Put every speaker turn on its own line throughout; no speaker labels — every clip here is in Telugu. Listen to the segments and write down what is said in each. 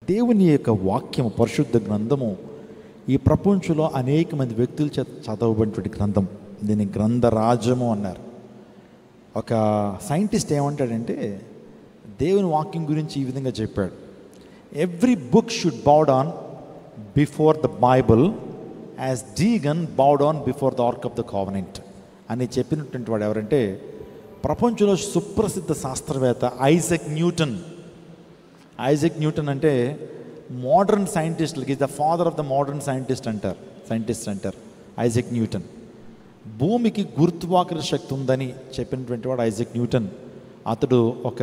దేవుని యొక్క వాక్యము, పరిశుద్ధ గ్రంథము ఈ ప్రపంచంలో అనేక మంది వ్యక్తులు చేత చదవబడినటువంటి గ్రంథం. దీన్ని గ్రంథరాజ్యము అన్నారు. ఒక సైంటిస్ట్ ఏమంటాడంటే దేవుని వాక్యం గురించి ఈ విధంగా చెప్పాడు: every book should bow down before the Bible as Dagon bow down before the ark of the covenant అని చెప్పినటువంటి వాడు ఎవరంటే ప్రపంచంలో సుప్రసిద్ధ శాస్త్రవేత్త ఐజాక్ న్యూటన్. ఐజాక్ న్యూటన్ అంటే మోడర్న్ సైంటిస్టులకి the father of the modern scientist అంటారు ఐజాక్ న్యూటన్. భూమికి గురుత్వాకర్షణ శక్తి ఉందని చెప్పినటువంటి వాడు ఐజాక్ న్యూటన్. అతడు ఒక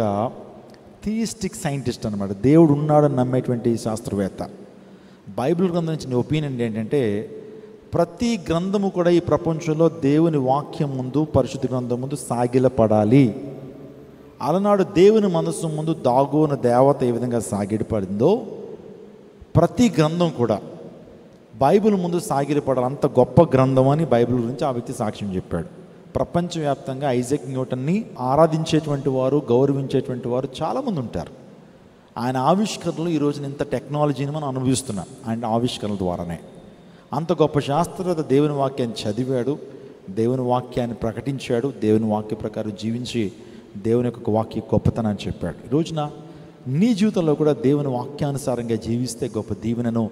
థియిస్టిక్ సైంటిస్ట్ అనమాట, దేవుడు ఉన్నాడని నమ్మేటువంటి శాస్త్రవేత్త. బైబిల్ గ్రంథం నుంచి ఒపీనియన్ ఏంటంటే ప్రతి గ్రంథము కూడా ఈ ప్రపంచంలో దేవుని వాక్యం ముందు, పరిశుద్ధ గ్రంథం ముందు సాగిలపడాలి. అలనాడు దేవుని మనస్సు ముందు దాగోన దేవత ఏ విధంగా సాగిలపడిందో ప్రతి గ్రంథం కూడా బైబిల్ ముందు సాగిలపడాలి. అంత గొప్ప గ్రంథం అని బైబిల్ గురించి ఆ వ్యక్తి సాక్ష్యం చెప్పాడు. ప్రపంచవ్యాప్తంగా ఐజాక్ న్యూటన్ని ఆరాధించేటువంటి వారు, గౌరవించేటువంటి వారు చాలామంది ఉంటారు. ఆయన ఆవిష్కరణలు ఈ రోజున ఇంత టెక్నాలజీని మనం అనుభవిస్తున్నాం ఆయన ఆవిష్కరణల ద్వారానే. అంత గొప్ప శాస్త్రవేత్త దేవుని వాక్యాన్ని చదివాడు, దేవుని వాక్యాన్ని ప్రకటించాడు, దేవుని వాక్య ప్రకారం జీవించి దేవుని యొక్క వాక్య గొప్పతనాన్ని చెప్పాడు. ఈ రోజున నీ జీవితంలో కూడా దేవుని వాక్యానుసారంగా జీవిస్తే గొప్ప దీవెనను,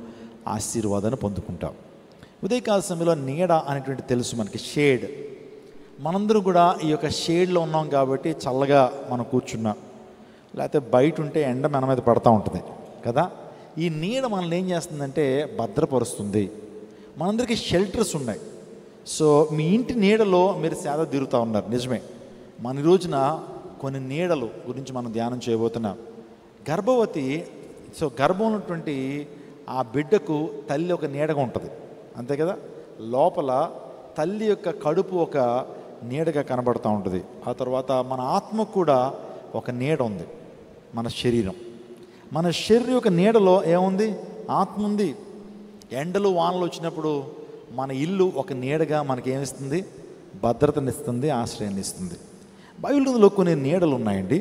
ఆశీర్వాదాన్ని పొందుకుంటాం. ఉదయకాల సమయంలో నీడ అనేటువంటి తెలుసు మనకి, షేడ్. మనందరం కూడా ఈ యొక్క షేడ్లో ఉన్నాం కాబట్టి చల్లగా మనం కూర్చున్నాం. లేకపోతే బయట ఉంటే ఎండ మన మీద పడతా ఉంటుంది కదా. ఈ నీడ మనల్ని ఏం చేస్తుందంటే భద్రపరుస్తుంది. మనందరికీ షెల్టర్స్ ఉన్నాయి. సో మీ ఇంటి నీడలో మీరు సేద తీరుతూ ఉన్నారు, నిజమే. మన రోజున కొన్ని నీడలు గురించి మనం ధ్యానం చేయబోతున్నాం. గర్భవతి, సో గర్భం ఉన్నటువంటి ఆ బిడ్డకు తల్లి ఒక నీడగా ఉంటుంది, అంతే కదా. లోపల తల్లి యొక్క కడుపు ఒక నీడగా కనబడుతూ ఉంటుంది. ఆ తర్వాత మన ఆత్మకు కూడా ఒక నీడ ఉంది, మన శరీరం. మన శరీరం యొక్క నీడలో ఏముంది? ఆత్మ ఉంది. ఎండలు వానలు వచ్చినప్పుడు మన ఇల్లు ఒక నీడగా మనకేమిస్తుంది? భద్రతనిస్తుంది, ఆశ్రయాన్ని ఇస్తుంది. బైబిల్లో కొన్ని నీడలు ఉన్నాయండి.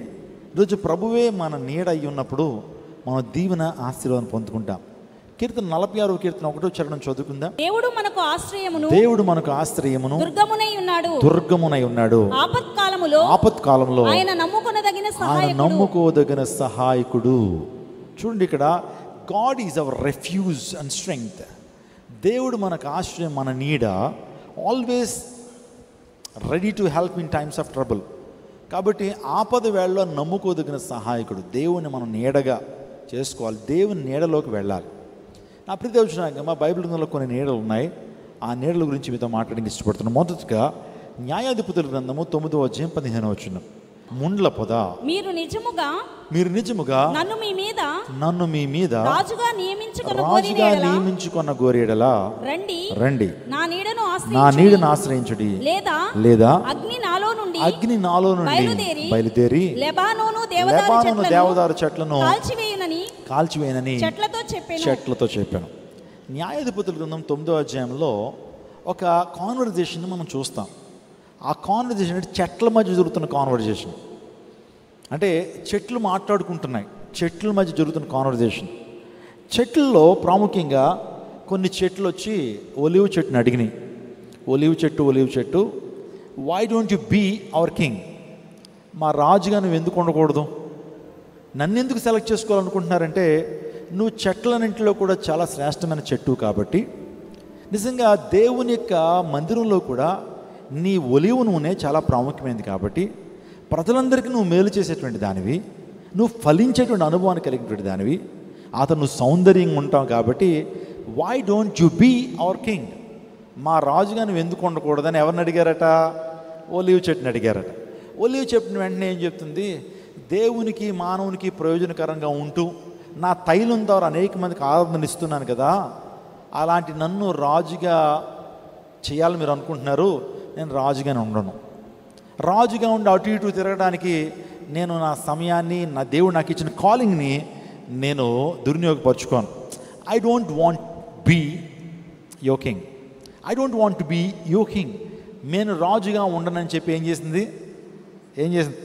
ఈరోజు ప్రభువే మన నీడ అయి ఉన్నప్పుడు మనం దీవెన, ఆశీర్వాదం పొందుకుంటాం. కీర్తన 46వ కీర్తన 1వ చరణం చదువుకుందాం.
దేవుడు మనకు ఆశ్రయమును
దుర్గమునై ఉన్నాడు. ఆపత్కాలములో ఆయన నమ్ముకోదగిన సహాయకుడు. చూడండి ఇక్కడ, God is our refuge and strength. దేవుడు మనకు ఆశ్రయం, మన నీడ, always ready to help in times of trouble. కాబట్టి ఆపద వేళలో నమ్ముకోదగిన సహాయకుడు. దేవుని మనం నీడగా చేసుకోవాలి, దేవుని నీడలోకి వెళ్ళాలి. నా ప్రియ దేవుని మా బైబిల్ గ్రంథంలో కొన్ని నీడలు ఉన్నాయి. ఆ నీడల గురించి మీతో మాట్లాడడానికి ఇష్టపడుతున్నాను. మొదటగా న్యాయాధిపతుల గ్రంథము 9వ అధ్యాయం 15వ వచనం. ముండ్ల పొద, మీరు నిజముగా నన్ను మీ మీద రాజుగా నియమించుకున్న గోరేడలా రండి, నా నీడను ఆశ్రయించుడి, లేదా అగ్ని నాలో నుండి బయలుదేరి లెబానోను దేవదారు చెట్లను కాల్చివేయనని చెట్లతో చెప్పాను. న్యాయాధిపతుల గ్రంథం 9వ అధ్యాయంలో ఒక కాన్వర్జేషన్ మనం చూస్తాం. ఆ కాన్వర్జేషన్ అంటే చెట్ల మధ్య జరుగుతున్న కాన్వర్జేషన్. అంటే చెట్లు మాట్లాడుకుంటున్నాయి, చెట్ల మధ్య జరుగుతున్న కాన్వర్జేషన్. చెట్లలో ప్రాముఖ్యంగా కొన్ని చెట్లు వచ్చి ఒలివ్ చెట్టుని అడిగినాయి. ఒలివ్ చెట్టు, why don't you be our king? మా రాజుగా నువ్వు ఎందుకు ఉండకూడదు? నన్ను ఎందుకు సెలెక్ట్ చేసుకోవాలనుకుంటున్నారంటే, నువ్వు చెట్లన్నింటిలో కూడా చాలా శ్రేష్టమైన చెట్టు కాబట్టి, నిజంగా దేవుని యొక్క మందిరంలో కూడా నీ ఒలివ్ నూనె చాలా ప్రాముఖ్యమైనది కాబట్టి, ప్రజలందరికీ నువ్వు మేలు చేసేటువంటి దానివి, నువ్వు ఫలించేటువంటి అనుభవాన్ని కలిగినటువంటి దానివి, అతను సౌందర్యంగా ఉంటావు కాబట్టి why don't you be our king? మా రాజుగా నువ్వు ఎందుకు ఉండకూడదని ఎవరిని అడిగారట? ఒలివ్ చెట్టుని అడిగారట. ఒలివ్ చెట్టుని వెంటనే ఏం చెప్తుంది? దేవునికి మానవునికి ప్రయోజనకరంగా ఉంటూ నా తైలం ద్వారా అనేక మందికి ఆరాధన ఇస్తున్నాను కదా, అలాంటి నన్ను రాజుగా చేయాలని మీరు అనుకుంటున్నారు. నేను రాజుగానే ఉండను. రాజుగా ఉండి అటు ఇటు తిరగడానికి నేను నా సమయాన్ని, నా దేవుడు నాకు ఇచ్చిన కాలింగ్ని నేను దుర్వినియోగపరచుకోను. ఐ డోంట్ వాంట్ బీ యో కింగ్. నేను రాజుగా ఉండనని చెప్పి ఏం చేసింది?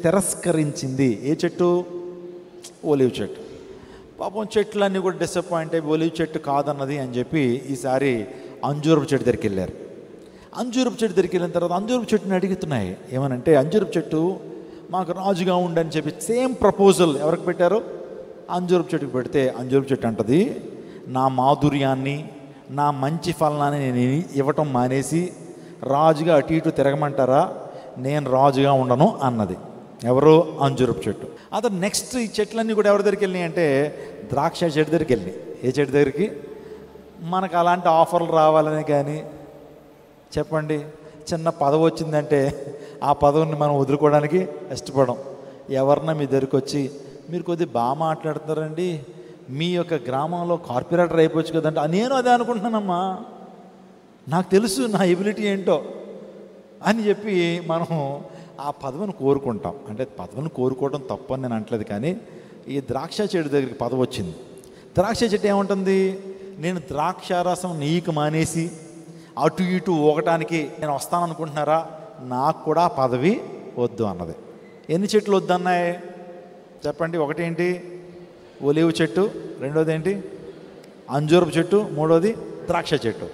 తిరస్కరించింది. ఏ చెట్టు? ఒలివ్ చెట్టు. పాపం చెట్లన్నీ కూడా డిసప్పాయింట్ అయ్యి ఒలివ్ చెట్టు కాదన్నది అని చెప్పి ఈసారి అంజూరపు చెట్టు దగ్గరికి వెళ్ళారు. అంజూరపు చెట్టు దగ్గరికి వెళ్ళిన తర్వాత అంజూరపు చెట్టుని అడుగుతున్నాయి ఏమనంటే, అంజూరపు చెట్టు మాకు రాజుగా ఉండని చెప్పి సేమ్ ప్రపోజల్ ఎవరికి పెట్టారు? అంజూరపు చెట్టుకు పెడితే అంజూరపు చెట్టు అంటది, నా మాధుర్యాన్ని నా మంచి ఫలాన్ని నేను ఇవ్వటం మానేసి రాజుగా అటు ఇటు తిరగమంటారా, నేను రాజుగా ఉండను అన్నది. ఎవరు? అంజూరపు చెట్టు. అతను నెక్స్ట్ ఈ చెట్లన్నీ కూడా ఎవరి దగ్గరికి వెళ్ళినాయి అంటే ద్రాక్ష చెట్టు దగ్గరికి వెళ్ళినాయి. ఏ చెట్టు దగ్గరికి? మనకు అలాంటి ఆఫర్లు రావాలని కానీ, చెప్పండి, చిన్న పదవి వచ్చిందంటే ఆ పదవిని మనం వదులుకోవడానికి ఇష్టపడం. ఎవరన్నా మీ దగ్గరికి వచ్చి, మీరు కొద్దిగా బాగా మాట్లాడుతున్నారండి, మీ యొక్క గ్రామంలో కార్పొరేటర్ అయిపోవచ్చు కదంటే, నేను అదే అనుకుంటున్నానమ్మా, నాకు తెలుసు నా ఎబిలిటీ ఏంటో అని చెప్పి మనం ఆ పదవిని కోరుకుంటాం. అంటే పదవిని కోరుకోవడం తప్పని నేను అంటలేదు, కానీ ఈ ద్రాక్ష చెట్టు దగ్గరికి పదవి వచ్చింది. ద్రాక్ష చెట్టు ఏముంటుంది? నేను ద్రాక్షారసం నీకు మానేసి అటు ఇటు ఊగటానికి నేను వస్తాను అనుకుంటున్నారా, నాకు కూడా పదవి వద్దు అన్నది. ఎన్ని చెట్లు వద్దన్నాయి చెప్పండి? ఒకటేంటి? ఒలివ్ చెట్టు, రెండోది ఏంటి? అంజూరపు చెట్టు, మూడోది ద్రాక్ష చెట్టు.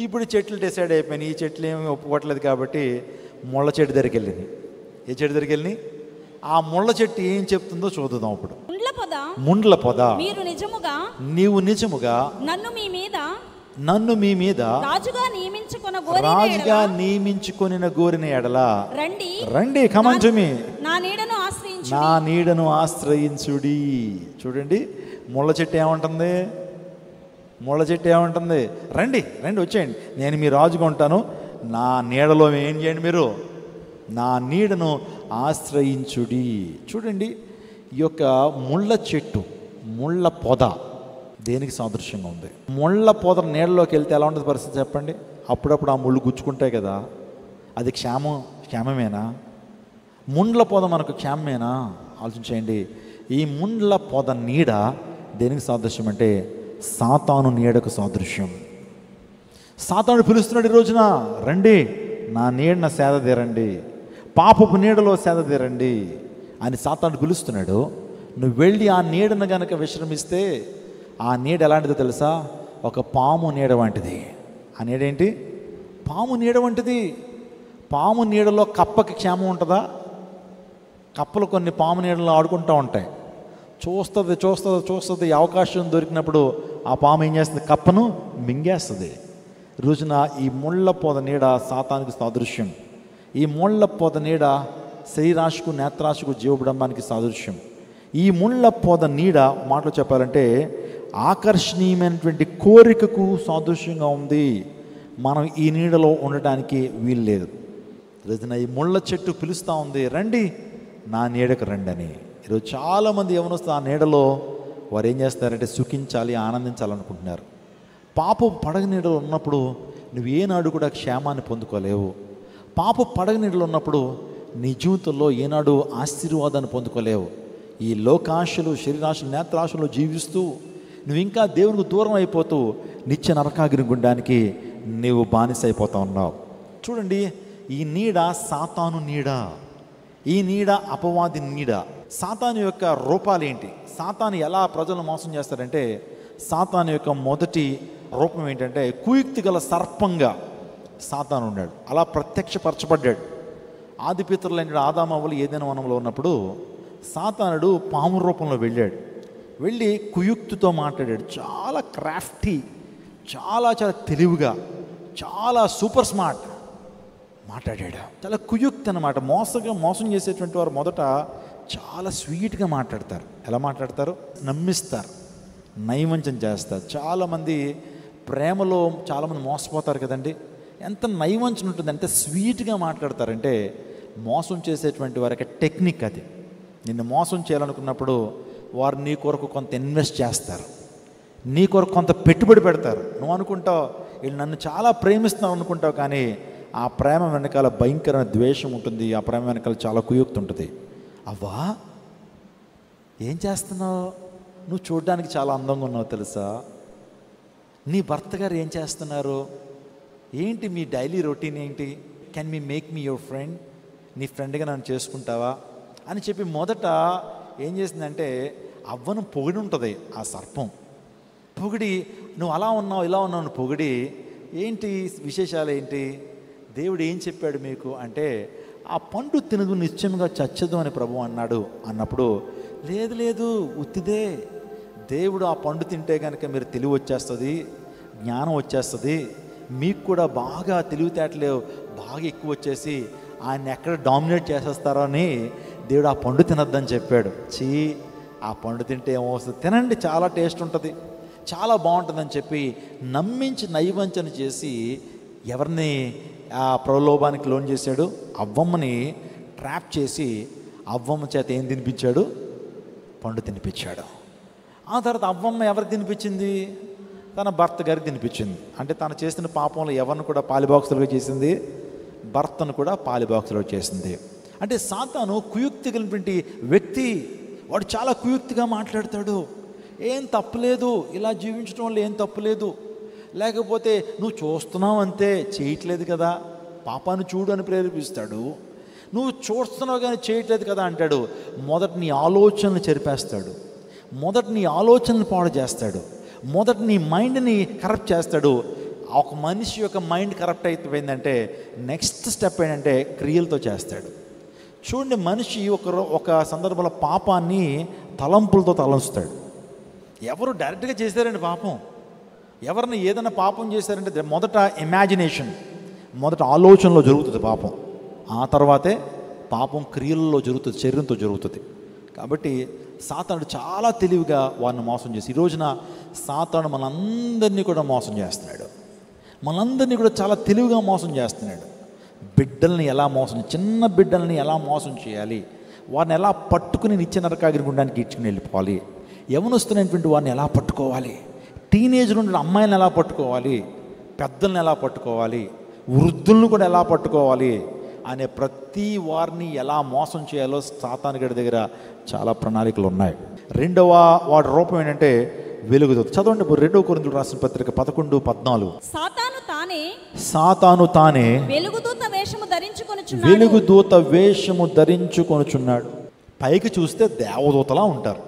ఇప్పుడు చెట్లు డిసైడ్ అయిపోయినాయి, ఈ చెట్లు ఏమి ఒప్పుకోవట్లేదు కాబట్టి ముళ్ళ చెట్టు దగ్గరికి వెళ్ళింది. ఏ చెట్టు దగ్గరికి వెళ్ళి ఆ ముళ్ళ చెట్టు ఏం చెప్తుందో చూద్దాం. ఇప్పుడు ముండ్ల పొద, నీవు నిజముగా నన్ను మీ మీద రాజుగా నియమించుకొనిన గోరిన ఎడల రండి, కమన్ టు మీ, నా నీడను ఆశ్రయించుడి. చూడండి, ముళ్ళ చెట్టు ఏమంటుంది? ముళ్ళ చెట్టు ఏమంటుంది? రండి రండి వచ్చేయండి, నేను మీ రాజుగా ఉంటాను, నా నీడలో ఏం చేయండి, మీరు నా నీడను ఆశ్రయించుడి. చూడండి, ఈ యొక్క ముళ్ళ చెట్టు, ముళ్ళ పొద దేనికి సాదృశ్యంగా ఉంది? ముళ్ళ పొద నీళ్ళలోకి వెళ్తే ఎలా ఉంటుంది పరిస్థితి చెప్పండి? అప్పుడప్పుడు ఆ ముళ్ళు గుచ్చుకుంటాయి కదా, అది క్షేమమేనా? ముండ్ల పొద మనకు క్షేమమేనా? ఆలోచించండి. ఈ ముండ్ల పొద నీడ దేనికి సాదృశ్యం అంటే సాతాను నీడకు సాదృశ్యం. సాతాను పిలుస్తున్నాడు ఈ రోజున, రండి నా నీడన సేద తీరండి, పాపపు నీడలో సేద తీరండి అని సాతాను పిలుస్తున్నాడు. నువ్వు వెళ్ళి ఆ నీడను గనక విశ్రమిస్తే ఆ నీడ ఎలాంటిదో తెలుసా? ఒక పాము నీడ వంటిది. ఆ నీడ ఏంటి? పాము నీడ వంటిది. పాము నీడలో కప్పకి క్షేమం ఉంటుందా? కప్పలు కొన్ని పాము నీడలో ఆడుకుంటూ ఉంటాయి. చూస్తుంది అవకాశం దొరికినప్పుడు ఆ పాము ఏం చేస్తుంది? కప్పను మింగేస్తుంది. రోజున ఈ ముళ్ళ పొద నీడ సాతానికి సాదృశ్యం. ఈ ముళ్ళ పొద నీడ శరీరాశకు నేత్రాశకు జీవబిడంబానికి సాదృశ్యం. ఈ ముళ్ళ పొద నీడ మాటలు చెప్పాలంటే ఆకర్షణీయమైనటువంటి కోరికకు సాదృశ్యంగా ఉంది. మనం ఈ నీడలో ఉండటానికి వీలు లేదు. రోజున ఈ ముళ్ళ చెట్టు పిలుస్తూ ఉంది, రండి నా నీడకు రండి అని. ఈరోజు చాలామంది యవనస్తులు ఆ నీడలో వారు ఏం చేస్తారంటే సుఖించాలి, ఆనందించాలనుకుంటున్నారు. పాప పడగ నీడలో ఉన్నప్పుడు నువ్వు ఏనాడు కూడా క్షేమాన్ని పొందుకోలేవు. పాప పడగ నీడలో ఉన్నప్పుడు నీ జీవితంలో ఏనాడు ఆశీర్వాదాన్ని పొందుకోలేవు. ఈ లోకాశలు, శరీరాశలు, నేత్రాశలు జీవిస్తూ నువ్వు ఇంకా దేవునికి దూరం అయిపోతూ నిత్య నరకాగ్ని గుండానికి నీవు బానిస అయిపోతా ఉన్నావు. చూడండి, ఈ నీడ సాతాను నీడ, ఈ నీడ అపవాది నీడ. సాతాను యొక్క రూపాలు ఏంటి? సాతాను ఎలా ప్రజలను మోసం చేస్తాడంటే, సాతాను యొక్క మొదటి రూపం ఏంటంటే కుయుక్తి గల సర్పంగా సాతాను ఉన్నాడు. అలా ప్రత్యక్షపరచబడ్డాడు. ఆదిపితరులైన ఆదామవ్వలు ఏదైనా వనంలో ఉన్నప్పుడు సాతానుడు పాము రూపంలో వెళ్ళాడు. వెళ్ళి కుయుక్తితో మాట్లాడాడు. చాలా క్రాఫ్టీ, చాలా తెలివిగా, చాలా సూపర్ స్మార్ట్ మాట్లాడాడు. చాలా కుయుక్తి అన్నమాట. మోసం చేసేటువంటి వారు మొదట చాలా స్వీట్గా మాట్లాడతారు. ఎలా మాట్లాడతారు? నమ్మిస్తారు, నైవంచన చేస్తారు. చాలామంది ప్రేమలో చాలామంది మోసపోతారు కదండి. ఎంత నైవంచన ఉంటుంది, ఎంత స్వీట్గా మాట్లాడతారంటే మోసం చేసేటువంటి వారికి టెక్నిక్ అది. నిన్ను మోసం చేయాలనుకున్నప్పుడు వారు నీ కొరకు కొంత ఇన్వెస్ట్ చేస్తారు, నీ కొరకు కొంత పెట్టుబడి పెడతారు. నువ్వు అనుకుంటావు వీళ్ళు నన్ను చాలా ప్రేమిస్తున్నావు అనుకుంటావు, కానీ ఆ ప్రేమ వెనకాల భయంకరమైన ద్వేషం ఉంటుంది. ఆ ప్రేమ వెనకాల చాలా కుయుక్తి ఉంటుంది. అవ్వా ఏం చేస్తున్నావు? నువ్వు చూడడానికి చాలా అందంగా ఉన్నావు తెలుసా? నీ భర్త గారు ఏం చేస్తున్నారు? ఏంటి మీ డైలీ రొటీన్ ఏంటి? Can me make me your friend? నీ ఫ్రెండ్గా నన్ను చేసుకుంటావా అని చెప్పి మొదట ఏం చేసిందంటే అవ్వను పొగిడి ఉంటుంది ఆ సర్పం. పొగిడి నువ్వు అలా ఉన్నావు ఇలా ఉన్నావు పొగిడి, ఏంటి విశేషాలు ఏంటి, దేవుడు ఏం చెప్పాడు మీకు అంటే, ఆ పండు తినదు నిశ్చయంగా చచ్చదు అని ప్రభు అన్నాడు అన్నప్పుడు, లేదు లేదు ఉత్తిదే, దేవుడు ఆ పండు తింటే కనుక మీరు తెలివి వచ్చేస్తుంది, జ్ఞానం వచ్చేస్తుంది, మీకు కూడా బాగా తెలివితేటలు బాగా ఎక్కువ వచ్చేసి ఆయన ఎక్కడ డామినేట్ చేసేస్తారో అని దేవుడు ఆ పండు తినద్దని చెప్పాడు. ఆ పండు తింటే ఏమవుతుంది, తినండి చాలా టేస్ట్ ఉంటుంది, చాలా బాగుంటుందని చెప్పి నమ్మించి నైవంచన చేసి ఎవరిని ఆ ప్రలోభానికి లోన్ చేశాడు, అవ్వమ్మని ట్రాప్ చేసి అవ్వమ్మ చేత ఏం తినిపించాడు, పండు తినిపించాడు. ఆ తర్వాత అవ్వమ్మ ఎవరికి తినిపించింది, తన భర్త గారికి తినిపించింది. అంటే తను చేసిన పాపంలో ఎవరిని కూడా పాలిబాక్సులుగా చేసింది, భర్తను కూడా పాలిబాక్సులుగా చేసింది. అంటే సాతాను కుయుక్తి కలిగినటువంటి వ్యక్తి, వాడు చాలా కుయుక్తిగా మాట్లాడతాడు. ఏం తప్పులేదు, ఇలా జీవించడం వల్ల ఏం తప్పులేదు, లేకపోతే నువ్వు చూస్తున్నావు అంతే చేయట్లేదు కదా, పాపాన్ని చూడు అని ప్రేరేపిస్తాడు. నువ్వు చూస్తున్నావు కానీ చేయట్లేదు కదా అంటాడు. మొదట నీ ఆలోచనలు చెరిపేస్తాడు, మొదట నీ ఆలోచనలు పాడు చేస్తాడు, మొదట నీ మైండ్ని కరప్ట్ చేస్తాడు. ఒక మనిషి యొక్క మైండ్ కరప్ట్ అయిపోయిందంటే నెక్స్ట్ స్టెప్ ఏంటంటే క్రియలతో చేస్తాడు. చూడండి, మనిషి ఒక సందర్భంలో పాపాన్ని తలంపులతో తలంచుతాడు. ఎవరు డైరెక్ట్గా చేశారండి పాపం, ఎవరిని ఏదైనా పాపం చేశారంటే మొదట ఇమాజినేషన్, మొదట ఆలోచనలో జరుగుతుంది పాపం, ఆ తర్వాతే పాపం క్రియల్లో జరుగుతుంది, శరీరంతో జరుగుతుంది. కాబట్టి సాతానుడు చాలా తెలివిగా వారిని మోసం చేసి, ఈ రోజున సాతాను మనందరినీ కూడా మోసం చేస్తున్నాడు, మనందరినీ కూడా చాలా తెలివిగా మోసం చేస్తున్నాడు. బిడ్డల్ని ఎలా మోసం, చిన్న బిడ్డల్ని ఎలా మోసం చేయాలి, వారిని ఎలా పట్టుకుని నిత్య నరకాగ్ని గుండానికి ఇచ్చుకుని వెళ్ళిపోవాలి, యవనస్తున్నటువంటి వారిని ఎలా పట్టుకోవాలి, టీనేజ్లో ఉన్న అమ్మాయిలను ఎలా పట్టుకోవాలి, పెద్దల్ని ఎలా పట్టుకోవాలి, వృద్ధులను కూడా ఎలా పట్టుకోవాలి అనే ప్రతి వారిని ఎలా మోసం చేయాలో సాతానుగాడి దగ్గర చాలా ప్రణాళికలు ఉన్నాయి. రెండవ వాడి రూపం ఏంటంటే వెలుగుదూత. చదవండి 2 కొరింథీయులకు రాసిన పత్రిక 11:14. సాతాను తానే వెలుగుదూత వేషము ధరించుకొనుచున్నాడు. పైకి చూస్తే దేవదూతలా ఉంటారు,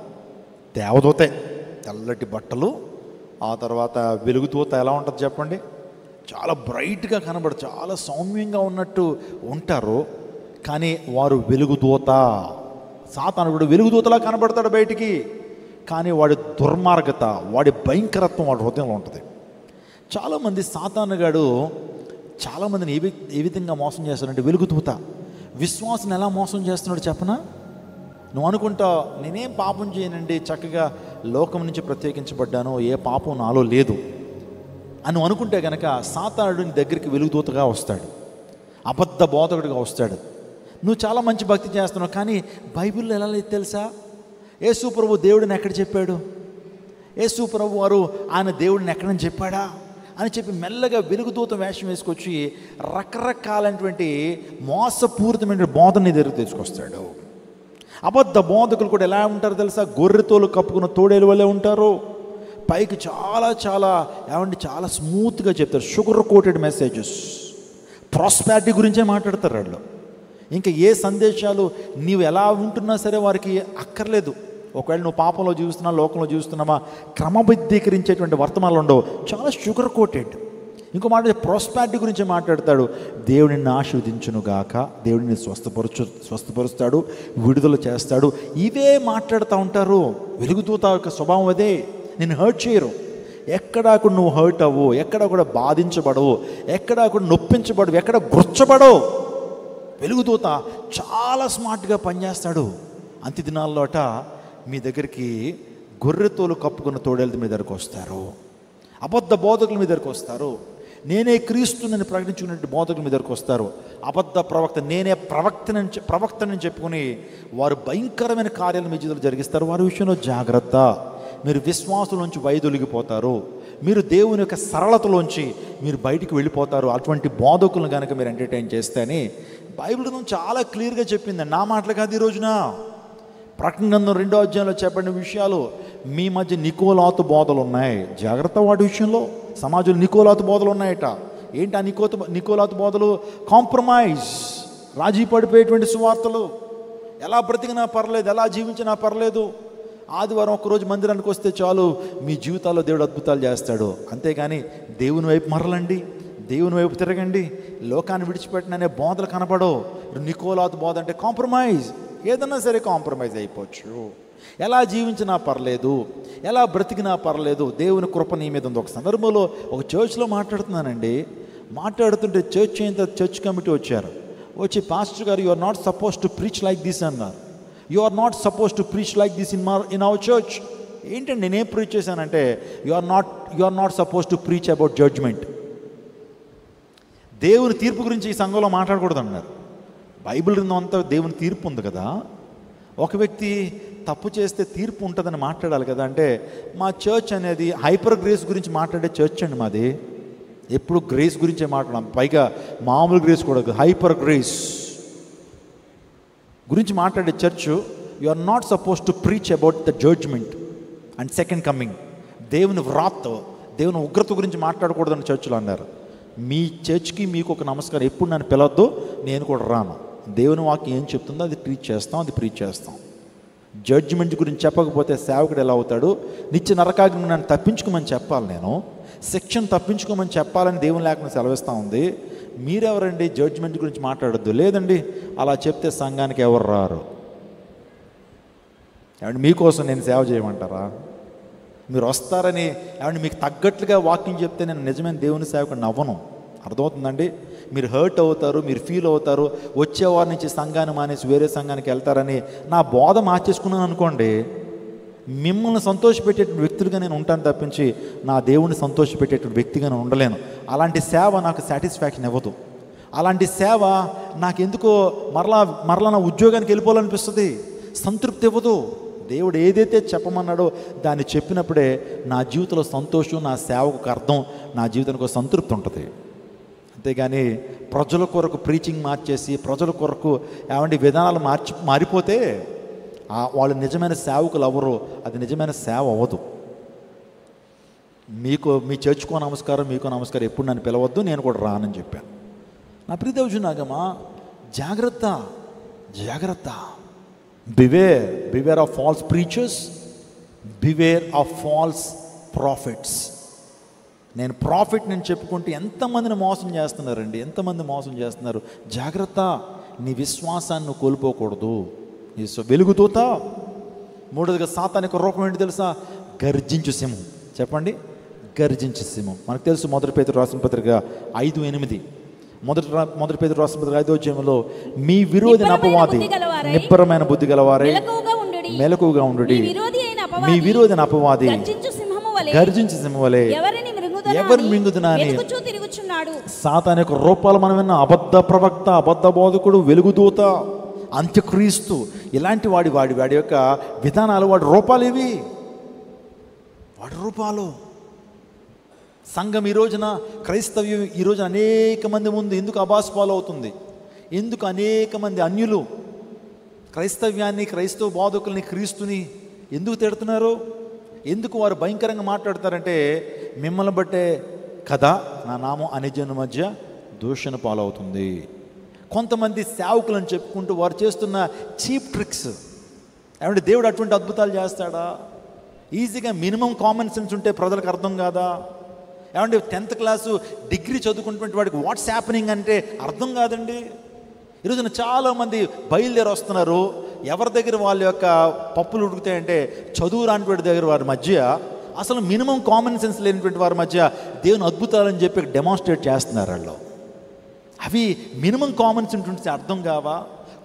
దేవదూతే, తెల్లటి బట్టలు. ఆ తర్వాత వెలుగుదూత ఎలా ఉంటుంది చెప్పండి, చాలా బ్రైట్గా కనబడు, చాలా సౌమ్యంగా ఉన్నట్టు ఉంటారు, కానీ వారు వెలుగుదూత. సాతాను కూడా వెలుగుదూతలా కనబడతాడు బయటికి, కానీ వాడి దుర్మార్గత, వాడి భయంకరత్వం వాడి హృదయంలో ఉంటుంది. చాలామంది సాతానుగాడు చాలామందిని ఏ విధంగా మోసం చేస్తాడంటే, వెలుగుదూత విశ్వాసం ఎలా మోసం చేస్తున్నాడు చెప్పనా. నువ్వు అనుకుంటావు నేనేం పాపం చేయనండి, చక్కగా లోకం నుంచి ప్రత్యేకించబడ్డాను, ఏ పాపం నాలో లేదు అని నువ్వు అనుకుంటే కనుక సాతానుడు నీ దగ్గరికి వెలుగుదూతగా వస్తాడు, అబద్ధ బోధకుడిగా వస్తాడు. నువ్వు చాలా మంచి భక్తి చేస్తున్నావు, కానీ బైబిల్లో ఎలా లేదు తెలుసా, యేసు ప్రభు దేవుడిని ఎక్కడ చెప్పాడు, యేసు ప్రభు వారు ఆయన దేవుడిని ఎక్కడని చెప్పాడా అని చెప్పి మెల్లగా వెలుగుదూత వేషం వేసుకొచ్చి రకరకాలైనటువంటి మోసపూరితమైన బోధన దగ్గర తీసుకొస్తాడు. అబద్ధ బోధకులు కూడా ఎలా ఉంటారు తెలుసా, గొర్రెతోలు కప్పుకున్న తోడేలు వల్లే ఉంటారు. పైకి చాలా చాలా ఏమంటే చాలా స్మూత్గా చెప్తారు, షుగర్ కోటెడ్ మెసేజెస్, ప్రాస్పారిటీ గురించే మాట్లాడతారు వాళ్ళు. ఇంకా ఏ సందేశాలు నీవు ఎలా ఉంటున్నా సరే వారికి అక్కర్లేదు. ఒకవేళ నువ్వు పాపంలో జీవిస్తున్నా, లోకంలో జీవిస్తున్నామా, క్రమబద్ధీకరించేటువంటి వర్తమానాలు ఉండవు, చాలా షుగర్ కోటెడ్. ఇంకో మాట ప్రాస్పారిటీ గురించి మాట్లాడతాడు, దేవుడిని ఆశీర్వదించునుగాక, దేవుడిని స్వస్థపరుస్తాడు, విడుదల చేస్తాడు, ఇవే మాట్లాడుతూ ఉంటారు. వెలుగుదూత యొక్క స్వభావం అదే, నేను హర్ట్ చేయరు, ఎక్కడా కూడా నువ్వు హర్ట్ అవ్వు, ఎక్కడా కూడా బాధించబడవు, ఎక్కడా కూడా నొప్పించబడవు, ఎక్కడ గుర్చబడవు. వెలుగుదూత చాలా స్మార్ట్గా పనిచేస్తాడు. అంత్య దినాల్లోట మీ దగ్గరికి గొర్రెతోలు కప్పుకున్న తోడేళ్ళ మీ దగ్గరకు వస్తారు, అబద్ధ బోధకుల మీ దగ్గరకు వస్తారు, నేనే క్రీస్తుని ప్రకటించుకునే బోధకుల మీ దగ్గరకు వస్తారు, అబద్ధ ప్రవక్త, నేనే ప్రవక్తనని చెప్పుకుని వారు భయంకరమైన కార్యాలు మీ జీవితంలో జరిగిస్తారు. వారి విషయంలో జాగ్రత్త. మీరు విశ్వాసంలోంచి వైదొలిగిపోతారు, మీరు దేవుని యొక్క సరళతలోంచి మీరు బయటికి వెళ్ళిపోతారు. అటువంటి బోధకులను కనుక మీరు ఎంటర్టైన్ చేస్తేనే బైబిల్ చాలా క్లియర్గా చెప్పింది, నా మాటలు కాదు. ఈ రోజున ప్రకటన గ్రంథం 2వ అధ్యాయంలో చెప్పబడిన విషయాలు, మీ మధ్య నికోలాతు బోధలు ఉన్నాయి, జాగ్రత్త. వాటి విషయంలో సమాజంలో నికోలాతు బోధలు ఉన్నాయట. ఏంటి ఆ నికోలాతు బోధలు? కాంప్రమైజ్, రాజీ పడిపోయేటువంటి సువార్తలు. ఎలా బ్రతికినా పర్లేదు, ఎలా జీవించినా పర్లేదు, ఆదివారం ఒక్కరోజు మందిరానికి వస్తే చాలు మీ జీవితాల్లో దేవుడు అద్భుతాలు చేస్తాడు. అంతేగాని దేవుని వైపు మరలండి, దేవుని వైపు తిరగండి, లోకాన్ని విడిచిపెట్టిననే బోధలు కనపడవు. నికోలాతు బోధ అంటే కాంప్రమైజ్, ఏదన్నా సరే కాంప్రమైజ్ అయిపోవచ్చు. ఎలా జీవించినా పర్లేదు, ఎలా బ్రతికినా పర్లేదు, దేవుని కృప నీ మీద ఉంది. ఒక సందర్భంలో ఒక చర్చ్లో మాట్లాడుతుంటే చర్చ్ కమిటీ వచ్చారు. వచ్చి పాస్టర్ గారు, you are not suppose to preach like this అన్నారు. You are not suppose to preach like this in our church. ఏంటంటే నేనేం ప్రీచ్ చేశానంటే, you are not suppose to preach about judgement. దేవుని తీర్పు గురించి ఈ సంఘంలో మాట్లాడకూడదు అన్నారు. బైబిల్ గ్రంథం అంతా దేవుని తీర్పు ఉంది కదా, ఒక వ్యక్తి తప్పు చేస్తే తీర్పు ఉంటుందని మాట్లాడాలి కదా. అంటే మా చర్చ్ అనేది హైపర్ గ్రేస్ గురించి మాట్లాడే చర్చ్ అండి మాది. ఎప్పుడు గ్రేస్ గురించే మాట్లాడాం, పైగా మామూలు గ్రేస్ కూడా, హైపర్ గ్రేస్ గురించి మాట్లాడే church. You are not suppose to preach about the judgement and second coming. దేవుని వ్రాత్, దేవుని ఉగ్రత గురించి మాట్లాడకూడదని చర్చ్లో అన్నారు. మీ చర్చ్కి మీకు ఒక నమస్కారం, ఎప్పుడు నన్ను పిలవద్దు, నేను కూడా రాను. దేవుని వాక్యం ఏం చెప్తుందో అది ప్రీచ్ చేస్తాం, అది ప్రీచ్ చేస్తాం. జడ్జిమెంట్ గురించి చెప్పకపోతే సేవకుడు ఎలా అవుతాడు? నిత్య నరకాగ్ని నన్ను తప్పించుకోమని చెప్పాలి, నేను శిక్షను తప్పించుకోమని చెప్పాలని దేవుని లేఖనం సెలవిస్తూ ఉంది. మీరెవరండి జడ్జిమెంట్ గురించి మాట్లాడొద్దు? లేదండి, అలా చెప్తే సంఘానికి ఎవరు రారు. ఏమంటే మీకోసం నేను సేవ చేయమంటారా? మీరు వస్తారని ఏమంటే మీకు తగ్గట్లుగా వాక్యం చెప్తే నేను నిజమైన దేవుని సేవకుడిని అవ్వను. అర్థమవుతుందండి? మీరు హర్ట్ అవుతారు, మీరు ఫీల్ అవుతారు. వచ్చేవారి నుంచి సంఘాన్ని మానేసి వేరే సంఘానికి వెళ్తారని నా బోధ మార్చేసుకున్నాను అనుకోండి, మిమ్మల్ని సంతోషపెట్టేటువంటి వ్యక్తులుగా నేను ఉంటాను తప్పించి నా దేవుని సంతోషపెట్టేటువంటి వ్యక్తిగా నేను ఉండలేను. అలాంటి సేవ నాకు సాటిస్ఫాక్షన్ ఇవ్వదు. అలాంటి సేవ నాకెందుకో మరలా నా ఉద్యోగానికి వెళ్ళిపోవాలనిపిస్తుంది, సంతృప్తి ఇవ్వదు. దేవుడు ఏదైతే చెప్పమన్నాడో దాన్ని చెప్పినప్పుడే నా జీవితంలో సంతోషం, నా సేవకు అర్థం, నా జీవితానికి సంతృప్తి ఉంటుంది. అంతేగాని ప్రజల కొరకు ప్రీచింగ్ మార్చేసి ప్రజల కొరకు ఏమంటే విధానాలు మారిపోతే వాళ్ళు నిజమైన సేవకులు అవ్వరు. అది నిజమైన సేవ అవ్వదు. మీ చర్చ్కో నమస్కారం, మీకో నమస్కారం, ఎప్పుడు నన్ను పిలవద్దు, నేను కూడా రానని చెప్పాను. నా ప్రియదేవుజునాగమా, జాగ్రత్త జాగ్రత్త. Beware of false preachers, beware of false profits. నేను ప్రాఫిట్ నేను చెప్పుకుంటే ఎంతమందిని మోసం చేస్తున్నారండి, ఎంతమంది మోసం చేస్తున్నారు. జాగ్రత్త, నీ విశ్వాసాన్ని నువ్వు కోల్పోకూడదు. వెలుగుతూతా. మూడోదిగా సాతానికి రూపం ఏంటి తెలుసా? గర్జించు సింహం. చెప్పండి, గర్జించు సింహం. మనకు తెలుసు, మొదటి పేతురు రాసిన పత్రిక 5:8. మొదటి పేతురు రాసిన పత్రిక 5వ అధ్యాయంలో, మీ విరోధిని అపవాది నిబ్బరమైన బుద్ధి గలవారే మెలకుగా ఉండుడి. మీ విరోధిని అపవాది గర్జించు సింహం వలె ఎవరిని మింగుదునా అని సాతాను యొక్క రూపాలు మనం విన్న అబద్ధ ప్రవక్త, అబద్ధ బోధకుడు, వెలుగుదూత, అంత్యక్రీస్తు, ఇలాంటి వాడి యొక్క విధానాలు, వాడి రూపాలు ఇవి. వాడి రూపాలు. సంఘం ఈ రోజున, క్రైస్తవ్యం ఈ రోజున అనేక మంది ముందు ఎందుకు అబాస్పాలు అవుతుంది? ఎందుకు అనేక మంది అన్యులు క్రైస్తవ్యాన్ని, క్రైస్తవ బోధకుల్ని, క్రీస్తుని ఎందుకు తిడుతున్నారు? ఎందుకు వారు భయంకరంగా మాట్లాడతారంటే, మిమ్మల్ని బట్టే కదా నా నామం అన్యజనుల మధ్య దూషణ పాలవుతుంది. కొంతమంది సేవకులను చెప్పుకుంటూ వారు చేస్తున్న చీప్ ట్రిక్స్. ఏమంటే దేవుడు అటువంటి అద్భుతాలు చేస్తాడా? ఈజీగా మినిమం కామన్ సెన్స్ ఉంటే ప్రజలకు అర్థం కాదా? ఏమంటే 10th క్లాసు డిగ్రీ చదువుకున్నటువంటి వాడికి వాట్స్ హ్యాపెనింగ్ అంటే అర్థం కాదండి. ఈరోజున చాలామంది బయలుదేరి వస్తున్నారు. ఎవరి దగ్గర వాళ్ళ యొక్క పప్పులు ఉడుకుతాయంటే చదువు రానిటువంటి దగ్గర వారి మధ్య, అసలు మినిమం కామన్ సెన్స్ లేనటువంటి వారి మధ్య దేవుని అద్భుతాలని చెప్పి డెమాన్స్ట్రేట్ చేస్తున్నారు వాళ్ళు. అవి మినిమం కామన్ సెన్స్ ఉంటే అర్థం కావా?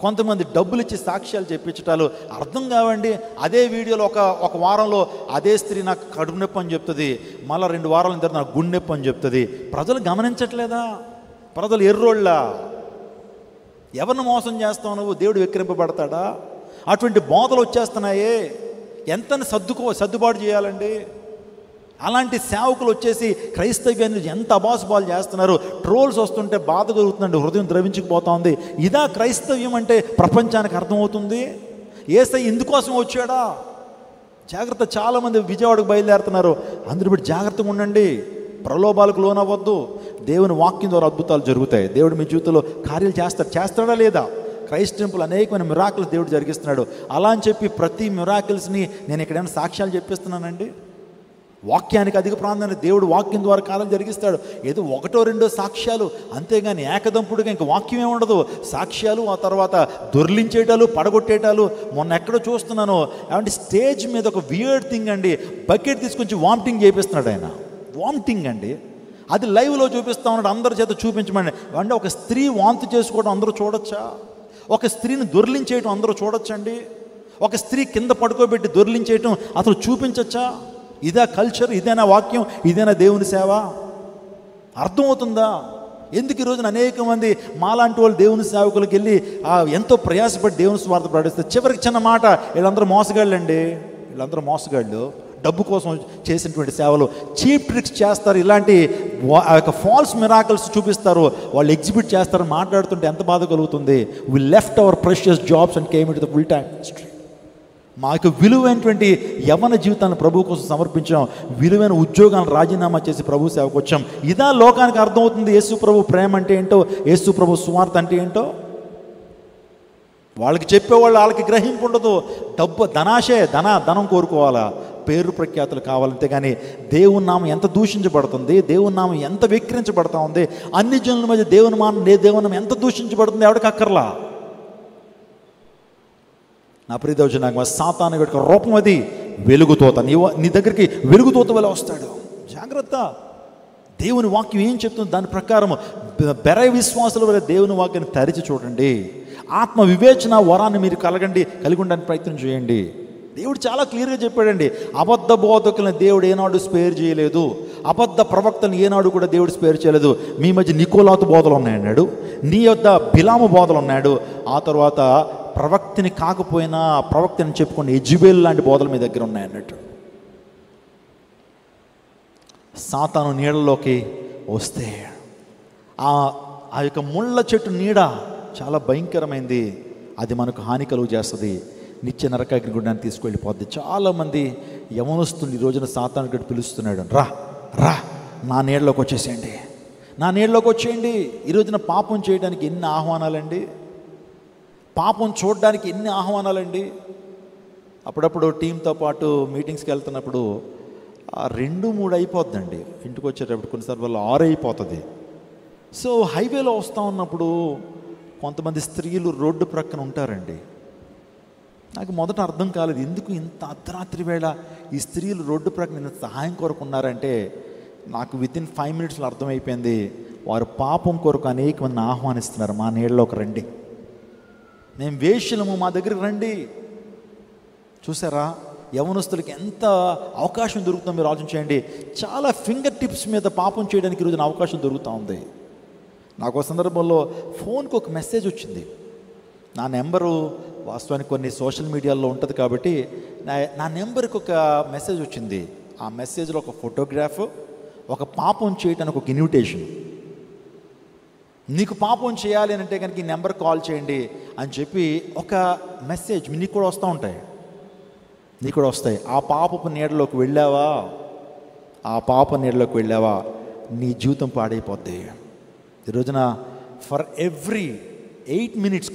కొంతమంది డబ్బులు ఇచ్చి సాక్ష్యాలు చెప్పించటాలు అర్థం కావండి. అదే వీడియోలో ఒక వారంలో అదే స్త్రీ నాకు కడుపు నొప్పి అని చెప్తుంది, మళ్ళీ 2 వారాల తర్వాత నాకు గుండె నొప్పి అని చెప్తుంది. ప్రజలు గమనించట్లేదా? ప్రజలు ఎర్రోళ్ళ. ఎవరిని మోసం చేస్తావు నువ్వు? దేవుడు వెక్కిరింపబడతాడా? అటువంటి బోధలు వచ్చేస్తున్నాయే. ఎంతని సర్దుబాటు చేయాలండి? అలాంటి సేవకులు వచ్చేసి క్రైస్తవ్యాన్ని ఎంత అబాసుబాలు చేస్తున్నారు. ట్రోల్స్ వస్తుంటే బాధ కలుగుతుందండి, హృదయం ద్రవించుకుపోతా ఉంది. ఇదా క్రైస్తవ్యం అంటే ప్రపంచానికి అర్థమవుతుంది. యేసయ్య ఇందుకోసం వచ్చాడా? జాగ్రత్త. చాలామంది విజయవాడకు బయలుదేరుతున్నారు. అందరూ బట్టి జాగ్రత్తగా ఉండండి, ప్రలోభాలకు లోనవ్వద్దు. దేవుని వాక్యం ద్వారా అద్భుతాలు జరుగుతాయి. దేవుడు మీ జీవితంలో కార్యాలు చేస్తాడా లేదా? క్రైస్ట్ టెంపుల్ అనేకమైన మిరాకిల్స్ దేవుడు జరిగిస్తున్నాడు. అలా అని చెప్పి ప్రతి మిరాకిల్స్ని నేను ఎక్కడైనా సాక్ష్యాలు చెప్పిస్తున్నానండి? వాక్యానికి అధిక ప్రాధాన్యత. దేవుడు వాక్యం ద్వారా కాలం జరిగిస్తాడు. ఏదో ఒకటో రెండో సాక్ష్యాలు అంతేగాని ఏకదంపుడుగా ఇంక వాక్యమే ఉండదు. సాక్ష్యాలు, ఆ తర్వాత దొర్లించేటాలు, పడగొట్టేటాలు. మొన్న ఎక్కడో చూస్తున్నాను, ఏమంటే స్టేజ్ మీద ఒక వియర్డ్ థింగ్ అండి, బకెట్ తీసుకొచ్చి వామిటింగ్ చేపిస్తున్నాడు ఆయన. వామిటింగ్ అండి, అది లైవ్లో చూపిస్తా ఉన్నాడు. అందరి చేత చూపించమండి. అంటే ఒక స్త్రీ వాంతి చేసుకోవడం అందరూ చూడొచ్చా? ఒక స్త్రీని దొర్లించేయటం అందరూ చూడొచ్చండి? ఒక స్త్రీ కింద పడుకోబెట్టి దొర్లించేయటం అసలు చూపించచ్చా? ఇదా కల్చర్? ఇదేనా వాక్యం? ఇదేనా దేవుని సేవ? అర్థమవుతుందా? ఎందుకు ఈరోజున అనేక మంది మాలాంటి వాళ్ళు దేవుని సేవకులకు వెళ్ళి ఎంతో ప్రయాసపడి దేవుని స్వార్థ ప్రకటిస్తారు. చివరికి చిన్న మాట, వీళ్ళందరూ మోసగాళ్ళు అండి, వీళ్ళందరూ మోసగాళ్ళు. డబ్బు కోసం చేసినటువంటి సేవలు చీప్ ట్రిక్స్ చేస్తారు. ఇలాంటి ఫాల్స్ మిరాకిల్స్ చూపిస్తారు, వాళ్ళు ఎగ్జిబిట్ చేస్తారు. మాట్లాడుతుంటే ఎంత బాధ కలుగుతుంది. We left our precious jobs and came into the full time ministry. మాకు విలువైనటువంటి యవ్వన జీవితాన్ని ప్రభు కోసం సమర్పించాం. విలువైన ఉద్యోగాలను రాజీనామా చేసి ప్రభు సేవకు వచ్చాం. ఇదా లోకానికి అర్థమవుతుంది యేసు ప్రభు ప్రేమ అంటే ఏంటో, యేసు ప్రభు సువార్త అంటే ఏంటో. వాళ్ళకి చెప్పేవాళ్ళు వాళ్ళకి గ్రహింపు ఉండదు. డబ్బు, ధనాశే, ధనం కోరుకోవాలా, పేరు ప్రఖ్యాతులు కావాలంతే. కానీ దేవుని నామం ఎంత దూషించబడుతుంది, దేవుని నామం ఎంత విక్రించబడతా ఉంది, అన్ని జనుల మధ్య దేవుని నామం ఎంత దూషించబడుతుంది ఎవరికి అక్కర్లా. నా ప్రియదోజన, సాతాను యొక్క రూపం అది వెలుగుతోత. నీ దగ్గరికి వెలుగుతోత వల్ల వస్తాడు. జాగ్రత్త. దేవుని వాక్యం ఏం చెప్తుంది దాని ప్రకారం బెరై విశ్వాసుల వల్ల దేవుని వాక్యాన్ని తరిచి చూడండి. ఆత్మ వివేచన వరాన్ని మీరు కలిగి ఉండడానికి ప్రయత్నం చేయండి. దేవుడు చాలా క్లియర్గా చెప్పాడండి. అబద్ధ బోధకులను దేవుడు ఏనాడు స్పేర్ చేయలేదు. అబద్ధ ప్రవక్తలను ఏనాడు కూడా దేవుడు స్పేర్ చేయలేదు. మీ మధ్య నికోలాతు బోధలు ఉన్నాయన్నాడు, నీ యొద్ద బిలాము బోధలు ఉన్నాడు. ఆ తర్వాత ప్రవక్తిని కాకపోయినా ప్రవక్తని చెప్పుకుని యెజబెల్ లాంటి బోధలు మీ దగ్గర ఉన్నాయన్నట్టు. సాతాను నీడలోకి వస్తే ఆ యొక్క ముళ్ళ చెట్టు నీడ చాలా భయంకరమైంది. అది మనకు హాని కలుగు చేస్తుంది, నిత్య నరకాగ్ని గుండానికి తీసుకువెళ్ళిపోద్ది. చాలామంది యవనస్తులు ఈ రోజున సాతాను గడి పిలుస్తున్నాడు, రా రా నా నీడలోకి వచ్చేసేయండి, నా నీడలోకి వచ్చేయండి. ఈ రోజున పాపం చేయడానికి ఎన్ని ఆహ్వానాలండి, పాపం చూడడానికి ఎన్ని ఆహ్వానాలండి. అప్పుడప్పుడు టీంతో పాటు మీటింగ్స్కి వెళ్తున్నప్పుడు 2-3 అయిపోద్దండి. ఇంటికి వచ్చేటప్పుడు కొన్నిసార్లు 6 అయిపోతుంది. సో హైవేలో వస్తూ ఉన్నప్పుడు కొంతమంది స్త్రీలు రోడ్డు ప్రక్కన ఉంటారండి. నాకు మొదట అర్థం కాలేదు, ఎందుకు ఇంత అర్ధరాత్రి వేళ ఈ స్త్రీలు రోడ్డు ప్రక్కన ఇంత సహాయం కొరకు ఉన్నారంటే నాకు వితిన్ 5 minutesలో అర్థమైపోయింది. వారు పాపం కొరకు అనేక మందిని ఆహ్వానిస్తున్నారు. మా నీళ్ళలోకి రండి, మేము వేశ్యలము, మా దగ్గరికి రండి. చూసారా యవనస్తులకి ఎంత అవకాశం దొరుకుతుందో మీరు ఆలోచించండి. చాలా ఫింగర్ టిప్స్ మీద పాపం చేయడానికి ఈరోజున అవకాశం దొరుకుతూ ఉంది. నాకు ఒక సందర్భంలో ఫోన్కి ఒక మెసేజ్ వచ్చింది. నా నెంబరు వాస్తవానికి కొన్ని సోషల్ మీడియాలో ఉంటుంది కాబట్టి నా నెంబర్కి ఒక మెసేజ్ వచ్చింది. ఆ మెసేజ్లో ఒక ఫోటోగ్రాఫ్, ఒక పాపం చేయడానికి ఒక ఇన్విటేషన్. నీకు పాపం చేయాలి అని అంటే కనుక ఈ నెంబర్ కాల్ చేయండి అని చెప్పి ఒక మెసేజ్ నీకు కూడా వస్తూ ఉంటాయి, నీకు కూడా వస్తాయి. ఆ పాపపు నీడలోకి వెళ్ళావా, ఆ పాప నీడలోకి వెళ్ళావా, నీ జీవితం పాడైపోద్ది. ఈ రోజున ఫర్ ఎవ్రీ 8 minutes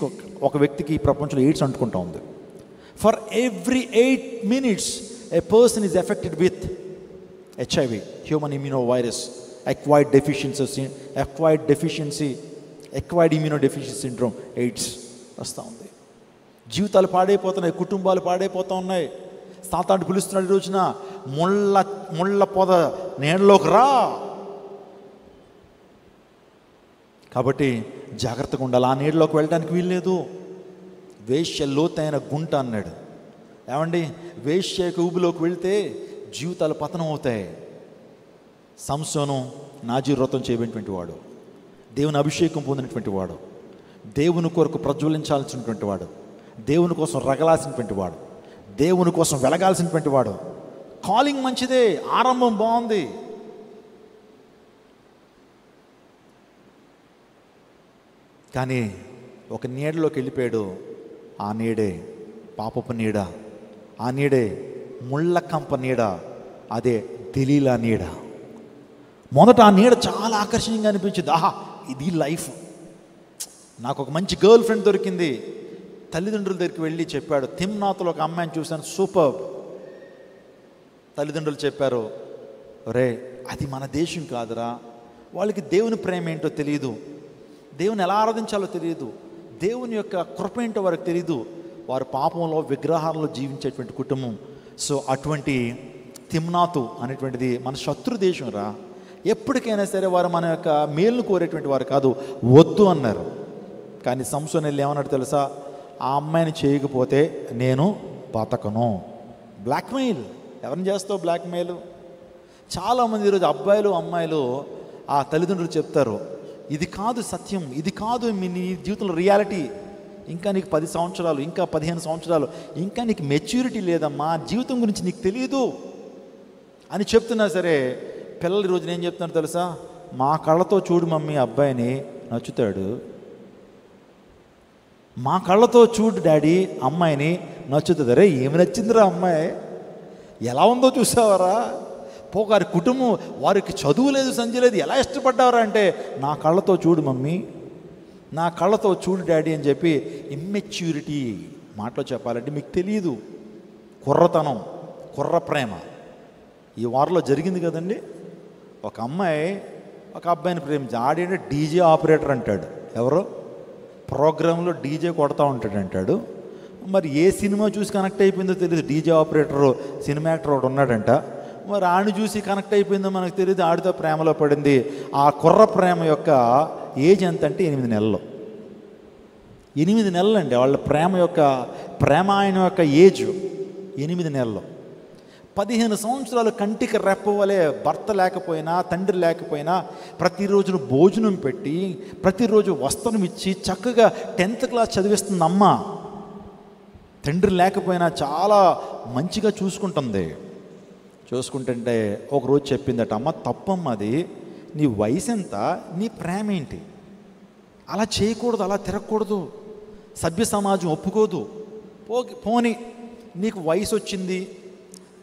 ఒక వ్యక్తికి ఈ ప్రపంచంలో ఎయిడ్స్ అంటుకుంటూ ఉంది. For every 8 minutes a person is affected with HIV, human immunovirus acquired immunodeficiency syndrome, AIDS వస్తూ ఉంది. జీవితాలు పాడైపోతున్నాయి, కుటుంబాలు పాడైపోతూ ఉన్నాయి. సాతాను పిలుస్తున్నాడు ఈ రోజున, ముళ్ళ పొద నీడలోకి రా. కాబట్టి జాగ్రత్తగా ఉండాలి. ఆ నీడలోకి వెళ్ళడానికి వీల్లేదు. వేశ్య లోతైన గుంట అన్నాడు. ఏమండి, వేశ్య ఊబిలోకి వెళితే జీవితాలు పతనం అవుతాయి. సంసోను నాజీరు వ్రతం చేయబడినటువంటి వాడు, దేవుని అభిషేకం పొందినటువంటి వాడు, దేవుని కొరకు ప్రజ్వలించాల్సినటువంటి వాడు, దేవుని కోసం రగలాల్సినటువంటి వాడు, దేవుని కోసం వెలగాల్సినటువంటి వాడు. కాలింగ్ మంచిదే, ఆరంభం బాగుంది. కానీ ఒక నీడలోకి వెళ్ళిపోయాడు. ఆ నీడే పాపపు నీడ, ఆ నీడే ముళ్ళ కంప నీడ, అదే దెలీలా నీడ. మొదట ఆ నీడ చాలా ఆకర్షణీయంగా అనిపించింది. ఆహా, ఇది లైఫ్, నాకు ఒక మంచి గర్ల్ ఫ్రెండ్ దొరికింది. తల్లిదండ్రుల దగ్గరికి వెళ్ళి చెప్పాడు, తిమ్నాథ్లో ఒక అమ్మాయిని చూశాను, సూపర్. తల్లిదండ్రులు చెప్పారు, రే అది మన దేశం కాదురా, వాళ్ళకి దేవుని ప్రేమ ఏంటో తెలియదు, దేవుని ఎలా ఆరాధించాలో తెలియదు, దేవుని యొక్క కృప ఏంటో వారికి తెలియదు, వారు పాపంలో విగ్రహాలలో జీవించేటువంటి కుటుంబం. సో అటువంటి తిమ్నాతు అనేటువంటిది మన శత్రు దేశం రా, ఎప్పటికైనా సరే వారు మన యొక్క మేలును కోరేటువంటి వారు కాదు, వద్దు అన్నారు. కానీ సంసోను వెళ్ళి ఏమన్నాడు తెలుసా, ఆ అమ్మాయిని చేయకపోతే నేను బతకను. బ్లాక్మెయిల్. ఎవరిని చేస్తావు బ్లాక్మెయిల్? చాలామంది ఈరోజు అబ్బాయిలు అమ్మాయిలు ఆ తల్లిదండ్రులు చెప్తారు, ఇది కాదు సత్యం, ఇది కాదు నీ జీవితంలో రియాలిటీ, ఇంకా నీకు 10 సంవత్సరాలు, ఇంకా 15 సంవత్సరాలు, ఇంకా నీకు మెచ్యూరిటీ లేదమ్మా, జీవితం గురించి నీకు తెలియదు అని చెప్తున్నా సరే పిల్లలు ఈరోజు నేను చెప్తున్నాను తెలుసా, మా కళ్ళతో చూడు మమ్మీ అబ్బాయిని నచ్చుతాడు, మా కళ్ళతో చూడు డాడీ అమ్మాయిని నచ్చుతుంది. రే ఏమి నచ్చిందిరా అమ్మాయి, ఎలా ఉందో చూసావరా, పోగారి కుటుంబం, వారికి చదువు లేదు సంధ్య లేదు, ఎలా ఇష్టపడ్డావరా అంటే, నా కళ్ళతో చూడు మమ్మీ, నా కళ్ళతో చూడు డాడీ అని చెప్పి. ఇమ్మెచ్యూరిటీ మాటలో చెప్పాలంటే మీకు తెలియదు, కుర్రతనం, కుర్ర ప్రేమ. ఈ వారంలో జరిగింది కదండి, ఒక అమ్మాయి ఒక అబ్బాయిని ప్రేమించి, ఆడేంటే డీజే ఆపరేటర్ అంటాడు, ఎవరో ప్రోగ్రాంలో డీజే కొడతా ఉంటాడు అంటాడు. మరి ఏ సినిమా చూసి కనెక్ట్ అయిపోయిందో తెలియదు, డీజే ఆపరేటరు సినిమా యాక్టర్ ఒకటి ఉన్నాడంట, మరి ఆడిని చూసి కనెక్ట్ అయిపోయిందో మనకు తెలియదు, ఆడితో ప్రేమలో పడింది. ఆ కుర్ర ప్రేమ యొక్క ఏజ్ ఎంత అంటే 8 నెలలు. 8 నెలలు అండి వాళ్ళ ప్రేమ ఆయన యొక్క ఏజ్ 8 నెలలు. 15 సంవత్సరాలు కంటికి రెప్పవలే భర్త లేకపోయినా తండ్రి లేకపోయినా ప్రతిరోజును భోజనం పెట్టి ప్రతిరోజు వస్త్రం ఇచ్చి చక్కగా 10th క్లాస్ చదివిస్తుంది అమ్మ. తండ్రి లేకపోయినా చాలా మంచిగా చూసుకుంటుంది. చూసుకుంటుంటే ఒకరోజు చెప్పిందట, అమ్మ తప్పమ్మ అది, నీ వయసు ఎంత, నీ ప్రేమ ఏంటి, అలా చేయకూడదు, అలా తిరగకూడదు, సభ్య సమాజం ఒప్పుకోదు. పోని నీకు వయసు వచ్చింది,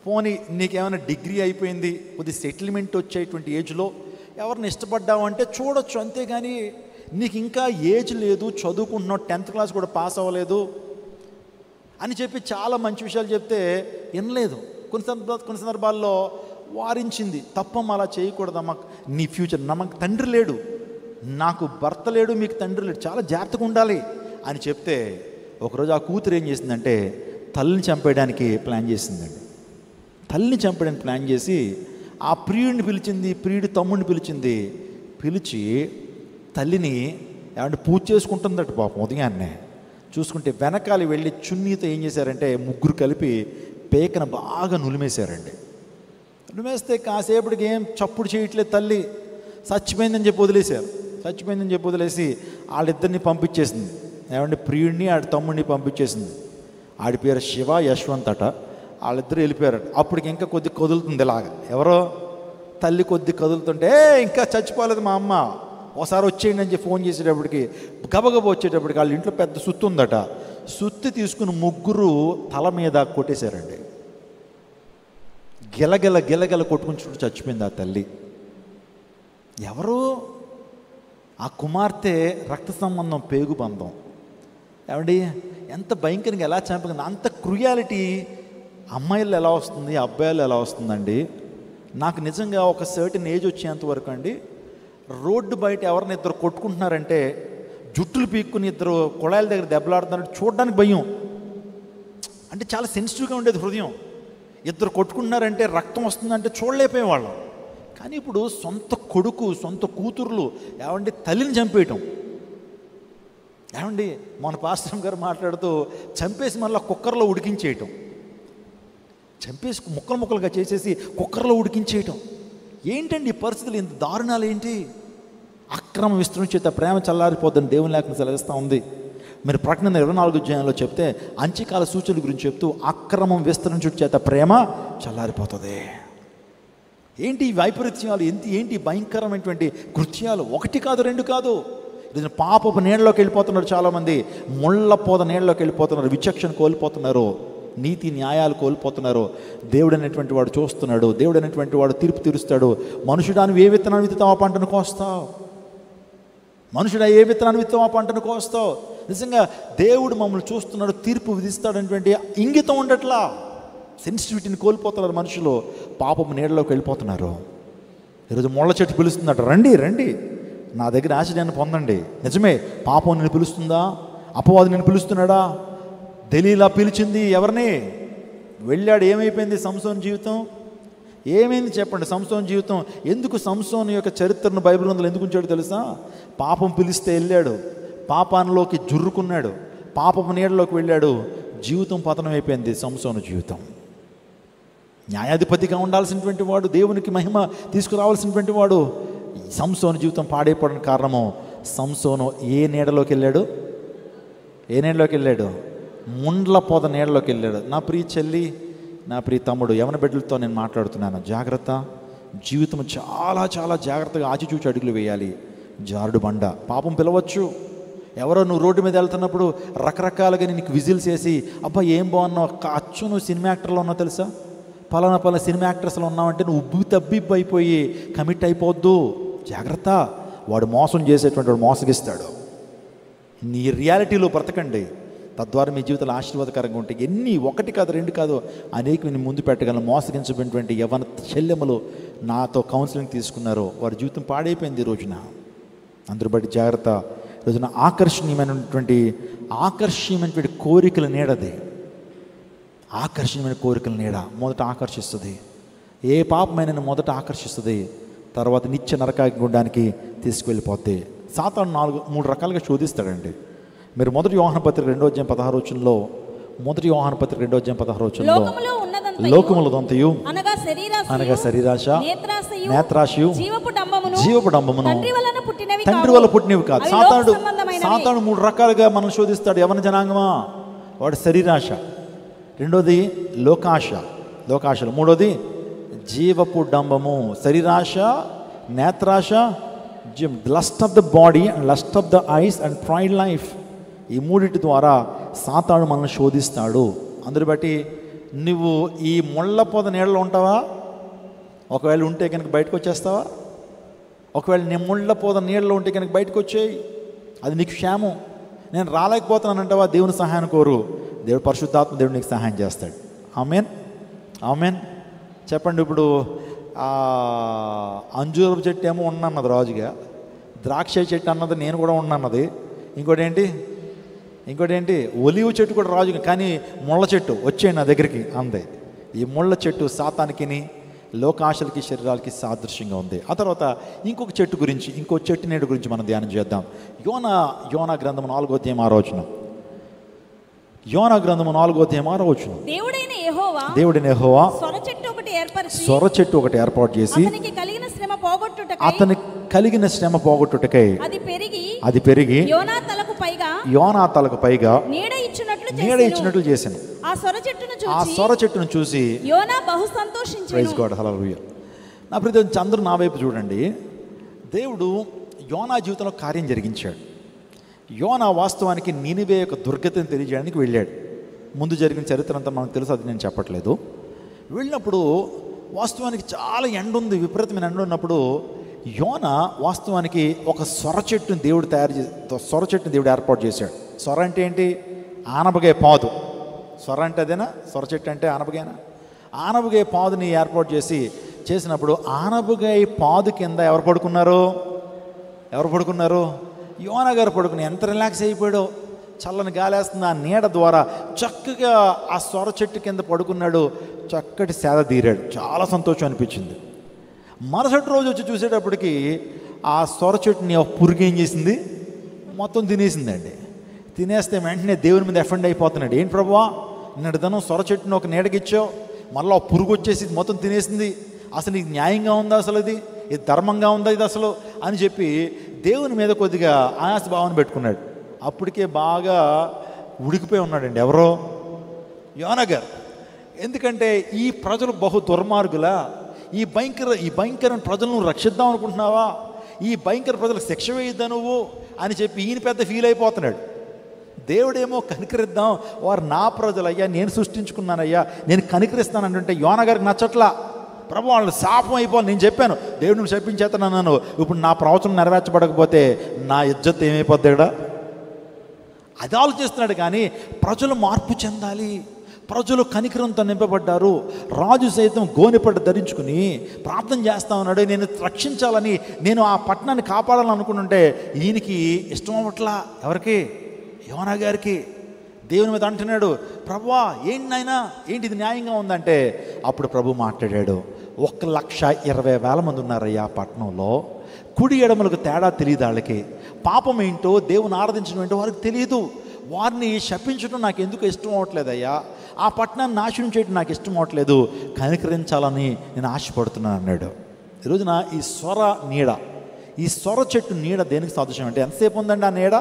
పోని నీకేమైనా డిగ్రీ అయిపోయింది, కొద్ది సెటిల్మెంట్ వచ్చేటువంటి ఏజ్లో ఎవరిని ఇష్టపడ్డావు అంటే చూడొచ్చు, అంతేగాని నీకు ఇంకా ఏజ్ లేదు, చదువుకుంటున్నావు, 10th క్లాస్ కూడా పాస్ అవ్వలేదు అని చెప్పి చాలా మంచి విషయాలు చెప్తే వినలేదు. కొన్ని సందర్భాల్లో వారించింది, తప్పమ్మ అలా చేయకూడదమ్మా, నీ ఫ్యూచర్, నాకు తండ్రి లేడు, నాకు భర్త లేడు, మీకు తండ్రి లేడు, చాలా జాగ్రత్తగా ఉండాలి అని చెప్తే ఒకరోజు ఆ కూతురు ఏం చేసిందంటే తల్లిని చంపేయడానికి ప్లాన్ చేసిందండి. తల్లిని చంపడానికి ప్లాన్ చేసి ఆ ప్రియుడిని పిలిచింది, ప్రియుడి తమ్ముడిని పిలిచి తల్లిని ఏమంటే పూజ చేసుకుంటుందట పాపం. ఉదయాన్నే చూసుకుంటే వెనకాల వెళ్ళి చున్నీతో ఏం చేశారంటే ముగ్గురు కలిపి పేకను బాగా నులిమేశారండి. నులిమేస్తే కాసేపటికి ఏం చప్పుడు చేయట్లేదు, తల్లి చచ్చిపోయిందని చెప్పి వదిలేసి వాళ్ళిద్దరిని పంపించేసింది. ఏమంటే ప్రియుడిని ఆడి తమ్ముడిని పంపించేసింది. ఆడి పేరు శివ, యశ్వంత్ అట. వాళ్ళిద్దరు వెళ్ళిపోయారట. అప్పటికి ఇంకా కొద్ది కదులుతుంది ఇలాగా, ఎవరో తల్లి కొద్ది కదులుతుంటే ఇంకా చచ్చిపోలేదు మా అమ్మ, ఒకసారి వచ్చేయండి అని చెప్పి ఫోన్ చేసేటప్పటికి గబగబ వచ్చేటప్పటికి వాళ్ళ ఇంట్లో పెద్ద సుత్తి ఉందట. సుత్తి తీసుకుని ముగ్గురు తల మీద కొట్టేశారండి. గిలగిల కొట్టుకుని చుట్టూ చచ్చిపోయింది ఆ తల్లి. ఎవరు? ఆ కుమార్తె రక్త సంబంధం, పేగు బంధం. ఏమండి ఎంత భయంకరంగా ఎలా చంపగలిగింది, అంత క్రుయాలిటీ అమ్మాయిలు ఎలా వస్తుంది, అబ్బాయిలు ఎలా వస్తుందండి. నాకు నిజంగా ఒక సర్టెన్ ఏజ్ వచ్చేంత వరకు అండి, రోడ్డు బయట ఎవరిని ఇద్దరు కొట్టుకుంటున్నారంటే జుట్టులు పీక్కుని ఇద్దరు కుళాయిల దగ్గర దెబ్బలాడుతున్నారంటే చూడడానికి భయం. అంటే చాలా సెన్సిటివ్గా ఉండేది హృదయం. ఇద్దరు కొట్టుకుంటున్నారంటే రక్తం వస్తుందంటే చూడలేకపోయేవాళ్ళం. కానీ ఇప్పుడు సొంత కొడుకు, సొంత కూతుర్లు ఏమండి తల్లిని చంపేయటం. ఏమండి మన పాస్టర్ గారు మాట్లాడుతూ చంపేసి మళ్ళీ కుక్కర్లో ఉడికించేయటం, చంపేసి ముక్కలుగా చేసేసి కుక్కర్లో ఉడికించేయటం. ఏంటండి ఈ పరిస్థితులు, ఇంత దారుణాలు ఏంటి? అక్రమం విస్తరించేత ప్రేమ చల్లారిపోద్దని దేవుని లేఖనం సెలవిస్తూ ఉంది. మీరు ప్రకటన 24వ అధ్యాయంలో చెప్తే అంత్యకాల సూచనల గురించి చెప్తూ అక్రమం విస్తరించుట చేత ప్రేమ చల్లారిపోతుంది. ఏంటి ఈ వైపరీత్యాలు, ఏంటి భయంకరమైనటువంటి కృత్యాలు? 1 కాదు 2 కాదు. ఇది పాపపు నీళ్ళలోకి వెళ్ళిపోతున్నారు చాలామంది, ముళ్ళ పోద నీళ్ళలోకి వెళ్ళిపోతున్నారు, విచక్షణ కోల్పోతున్నారు, నీతి న్యాయాలు కోల్పోతున్నారు. దేవుడు అనేటువంటి వాడు చూస్తున్నాడు, దేవుడు అనేటువంటి వాడు తీర్పు తీరుస్తాడు. మనుషుడాను ఏ విత్తనాన్ని విత్తుతావు, ఆ పంటను కోస్తావు. మనుషుడు ఏ విత్తనాన్ని విత్తవు ఆ పంటను కోస్తావు. నిజంగా దేవుడు మమ్మల్ని చూస్తున్నాడు, తీర్పు విధిస్తాడనేటువంటి ఇంగితం ఉండట్లా. సెన్సిటివిటీని కోల్పోతున్నారు మనుషులు, పాపం నీడలోకి వెళ్ళిపోతున్నారు. ఈరోజు ముళ్ళ చెట్టు పిలుస్తుందట, రండి రండి నా దగ్గర ఆశ్చర్యాన్ని పొందండి. నిజమే, పాపం నిన్ను పిలుస్తుందా? అపవాది నిన్ను పిలుస్తున్నాడా? దెలీలా పిలిచింది ఎవరిని? వెళ్ళాడు. ఏమైపోయింది సంసోను జీవితం? ఏమైంది చెప్పండి సంసోను జీవితం? ఎందుకు సంసోను యొక్క చరిత్రను బైబిల్ గ్రంథంలో ఎందుకు ఉంచాడు తెలుసా? పాపం పిలిస్తే వెళ్ళాడు, పాపానిలోకి జుర్రుకున్నాడు, పాపపు నీడలోకి వెళ్ళాడు, జీవితం పతనం అయిపోయింది సంసోను జీవితం. న్యాయాధిపతిగా ఉండాల్సినటువంటి వాడు, దేవునికి మహిమ తీసుకురావాల్సినటువంటి వాడు, సంసోను జీవితం పాడైపోవడానికి కారణము సంసోను ఏ నీడలోకి వెళ్ళాడు? ఏ నీడలోకి వెళ్ళాడు? ముండ్ల పొద నీడలోకి వెళ్ళాడు. నా ప్రియ చెల్లి, నా ప్రియ తమ్ముడు, యవన బిడ్డలతో నేను మాట్లాడుతున్నాను. జాగ్రత్త. జీవితం చాలా చాలా జాగ్రత్తగా ఆచిచూచి అడుగులు వేయాలి. జారుడు బండ. పాపం పిలవచ్చు. ఎవరో నువ్వు రోడ్డు మీద వెళ్తున్నప్పుడు రకరకాలుగా నీకు విజిల్స్ వేసి, అబ్బా ఏం బాగున్నావు, అచ్చు నువ్వు సినిమా యాక్టర్లో ఉన్నావు తెలుసా, పలానా సినిమా యాక్టర్స్లో ఉన్నావంటే నువ్వు ఉబ్బి తబ్బిబ్బి అయిపోయి కమిట్ అయిపోద్దు. జాగ్రత్త. వాడు మోసం చేసేటువంటి వాడు మోసగిస్తాడు. నీ రియాలిటీలో బ్రతకండి, తద్వారా మీ జీవితంలో ఆశీర్వాదకరంగా ఉంటాయి. ఎన్ని, ఒకటి కాదు రెండు కాదు, అనేకని ముందు పెట్టగలను. మోసగించబడినటువంటి యవ్వన చెల్లెమ్మలు నాతో కౌన్సిలింగ్ తీసుకున్నారు, వారి జీవితం పాడైపోయింది ఈ రోజున. అందరూ బట్టి జాగ్రత్త. రోజున ఆకర్షణీయమైనటువంటి కోరికల నీడది. ఆకర్షణీయమైన కోరికల నీడ మొదట ఆకర్షిస్తుంది. ఏ పాపమైన మొదట ఆకర్షిస్తుంది, తర్వాత నిత్య నరకాగ్నికి తీసుకువెళ్ళిపోద్ది. సాతాను 3 రకాలుగా శోధిస్తాడండి. మీరు మొదటి యోహాను పత్రిక 2:16 మొదటి యోహాను పత్రిక 2:16 లోకములో దంతయు అనగా శరీరాశ, నేత్రాశయు, జీవపు డంబమును తండ్రి వల్ల పుట్టినవి కాదు. సాతాను 3 రకాలుగా మనం శోధిస్తాడు. యవన జనాంగమా, వాడు శరీరాశ, రెండోది లోకాశలు, మూడోది జీవపు డంబము. శరీరాశ, నేత్రాశ, lust of the body and lust of the ice and pride life. ఈ మూడింటి ద్వారా సాతాను మనల్ని శోధిస్తాడు. అందుని బట్టి నువ్వు ఈ ముళ్ళ పొద నీడలో ఉంటావా? ఒకవేళ ఉంటే కనుక బయటకు వచ్చేస్తావా? ఒకవేళ నీ ముళ్ళ పొద నీడలో ఉంటే కనుక బయటకు వచ్చేయి, అది నీకు క్షేమం. నేను రాలేకపోతున్నానంటావా? దేవుని సహాయాన్ని కోరు, దేవుడు పరిశుద్ధాత్మ దేవుడు నీకు సహాయం చేస్తాడు. Amen, amen. చెప్పండి. ఇప్పుడు అంజూరపు చెట్టు ఏమో ఉన్నది రాజుగా, ద్రాక్ష చెట్టు అన్నది నేను కూడా ఉన్నది, ఇంకోటి ఏంటి ఒలివ చెట్టు కూడా రాజుగా, కానీ ముళ్ళ చెట్టు వచ్చేయండి నా దగ్గరికి అంది. ఈ ముళ్ళ చెట్టు సాతానికి, లోకాశలకి, శరీరాలకి సాదృశ్యంగా ఉంది. ఆ తర్వాత ఇంకో చెట్టు నేడు గురించి మనం ధ్యానం చేద్దాం. యోనా గ్రంథము 4:6. యోనా గ్రంథము 4:6. దేవుడైన యెహోవా సొర చెట్టు ఒకటి ఏర్పాటు చేసి అతనికి కలిగిన శ్రమ పోగొట్టుటకై అది పెరిగి యోనా తలకు పైగా నీడ ఇచ్చినట్లు చేశాను. ఆ సొర చెట్టును చూసి
యోనా బహు సంతోషించాడు.
ప్రైజ్ గాడ్, హల్లెలూయా. నా ప్రియ అందరూ నా వైపు చూడండి. దేవుడు యోనా జీవితంలో కార్యం జరిగించాడు. యోనా వాస్తవానికి నీనివే యొక్క దుర్గతిని తెలియజేయడానికి వెళ్ళాడు. ముందు జరిగిన చరిత్ర అంతా మనకు తెలుసు, అది నేను చెప్పట్లేదు. వెళ్ళినప్పుడు వాస్తవానికి చాలా ఎండ ఉంది, విపరీతమైన ఎండ ఉన్నప్పుడు యోనా వాస్తవానికి ఒక సొర చెట్టుని దేవుడు ఏర్పాటు చేశాడు. సొర అంటే ఏంటి? ఆనపకాయ పాదు. సొర అంటే అదేనా? సొర చెట్టు అంటే ఆనపకాయనా? ఆనపకాయ పాదుని ఏర్పాటు చేసినప్పుడు ఆనపకాయ పాదు కింద ఎవరు పడుకున్నారు? యోనా గారు పడుకుని ఎంత రిలాక్స్ అయిపోయాడో. చల్లని గాలేస్తుంది, ఆ నీడ ద్వారా చక్కగా ఆ సొర చెట్టు కింద పడుకున్నాడు, చక్కటి సేద తీరాడు. చాలా సంతోషం అనిపించింది. మరుసటి రోజు వచ్చి చూసేటప్పటికి ఆ సొర చెట్టుని పురుగు ఏం చేసింది? మొత్తం తినేసిందండి. తినేస్తే వెంటనే దేవుని మీద ఎఫెండ్ అయిపోతున్నాడు. ఏంటి ప్రభువా, నిన్నటి దినం సొర చెట్టుని ఒక నీడకిచ్చావు, మళ్ళీ ఆ పురుగు వచ్చేసి మొత్తం తినేసింది. అసలు ఇది న్యాయంగా ఉందా? అసలు ఇది ధర్మంగా ఉందా ఇది అసలు అని చెప్పి దేవుని మీద కొద్దిగా ఆయాస భావన పెట్టుకున్నాడు. అప్పటికే బాగా ఉడికిపోయి ఉన్నాడండి. ఎవరో? యోనా గారు. ఎందుకంటే ఈ ప్రజలు బహు దుర్మార్గులా, ఈ భయంకరమైన ప్రజలను రక్షిద్దాం అనుకుంటున్నావా, ఈ భయంకర ప్రజలకు శిక్ష వేయిద్దా నువ్వు అని చెప్పి ఈయన పెద్ద ఫీల్ అయిపోతున్నాడు. దేవుడేమో కనికరిద్దాం, వారు నా ప్రజలయ్యా, నేను సృష్టించుకున్నానయ్యా, నేను కనికరిస్తానంటుంటే యోనా గారికి నచ్చట్లా. ప్రభు వాళ్ళు శాపం అయిపోవాలి. నేను చెప్పాను దేవుడిని శపించేతనన్నాను, ఇప్పుడు నా ప్రవచనం నెరవేర్చబడకపోతే నా ఇజ్జత్ ఏమైపోద్ది ఇక్కడ? అది ఆలోచిస్తున్నాడు. కానీ ప్రజలు మార్పు చెందాలి, ప్రజలు కనికరంతో నింపబడ్డారు. రాజు సైతం గోనెపట్టు ధరించుకుని ప్రార్థన చేస్తా ఉన్నాడు, నేను రక్షించాలని, నేను ఆ పట్టణాన్ని కాపాడాలని అనుకుంటుంటే ఈయనకి ఇష్టం అవ్వట్లా. ఎవరికి? యోనా గారికి. దేవుని మీద అంటున్నాడు, ప్రభువా ఏంటి నాయనా, ఏంటి ఇది న్యాయంగా ఉందంటే అప్పుడు ప్రభు మాట్లాడాడు, 1,20,000 మంది ఉన్నారయ్యా పట్టణంలో, కుడి ఎడమలకు తేడా తెలియదు వాళ్ళకి, పాపం ఏంటో దేవుని ఆరాధించడం ఏంటో వారికి తెలియదు, వారిని శపించడం నాకు ఎందుకు ఇష్టం అవ్వట్లేదయ్యా, ఆ పట్టణాన్ని నాశనం చేయడం నాకు ఇష్టం అవ్వట్లేదు, కనికరించాలని నేను ఆశపడుతున్నాను అన్నాడు. ఈరోజున ఈ స్వర నీడ, ఈ స్వర చెట్టు నీడ దేనికి సాదృశ్యం అంటే ఎంతసేపు ఉందండి ఆ నీడ?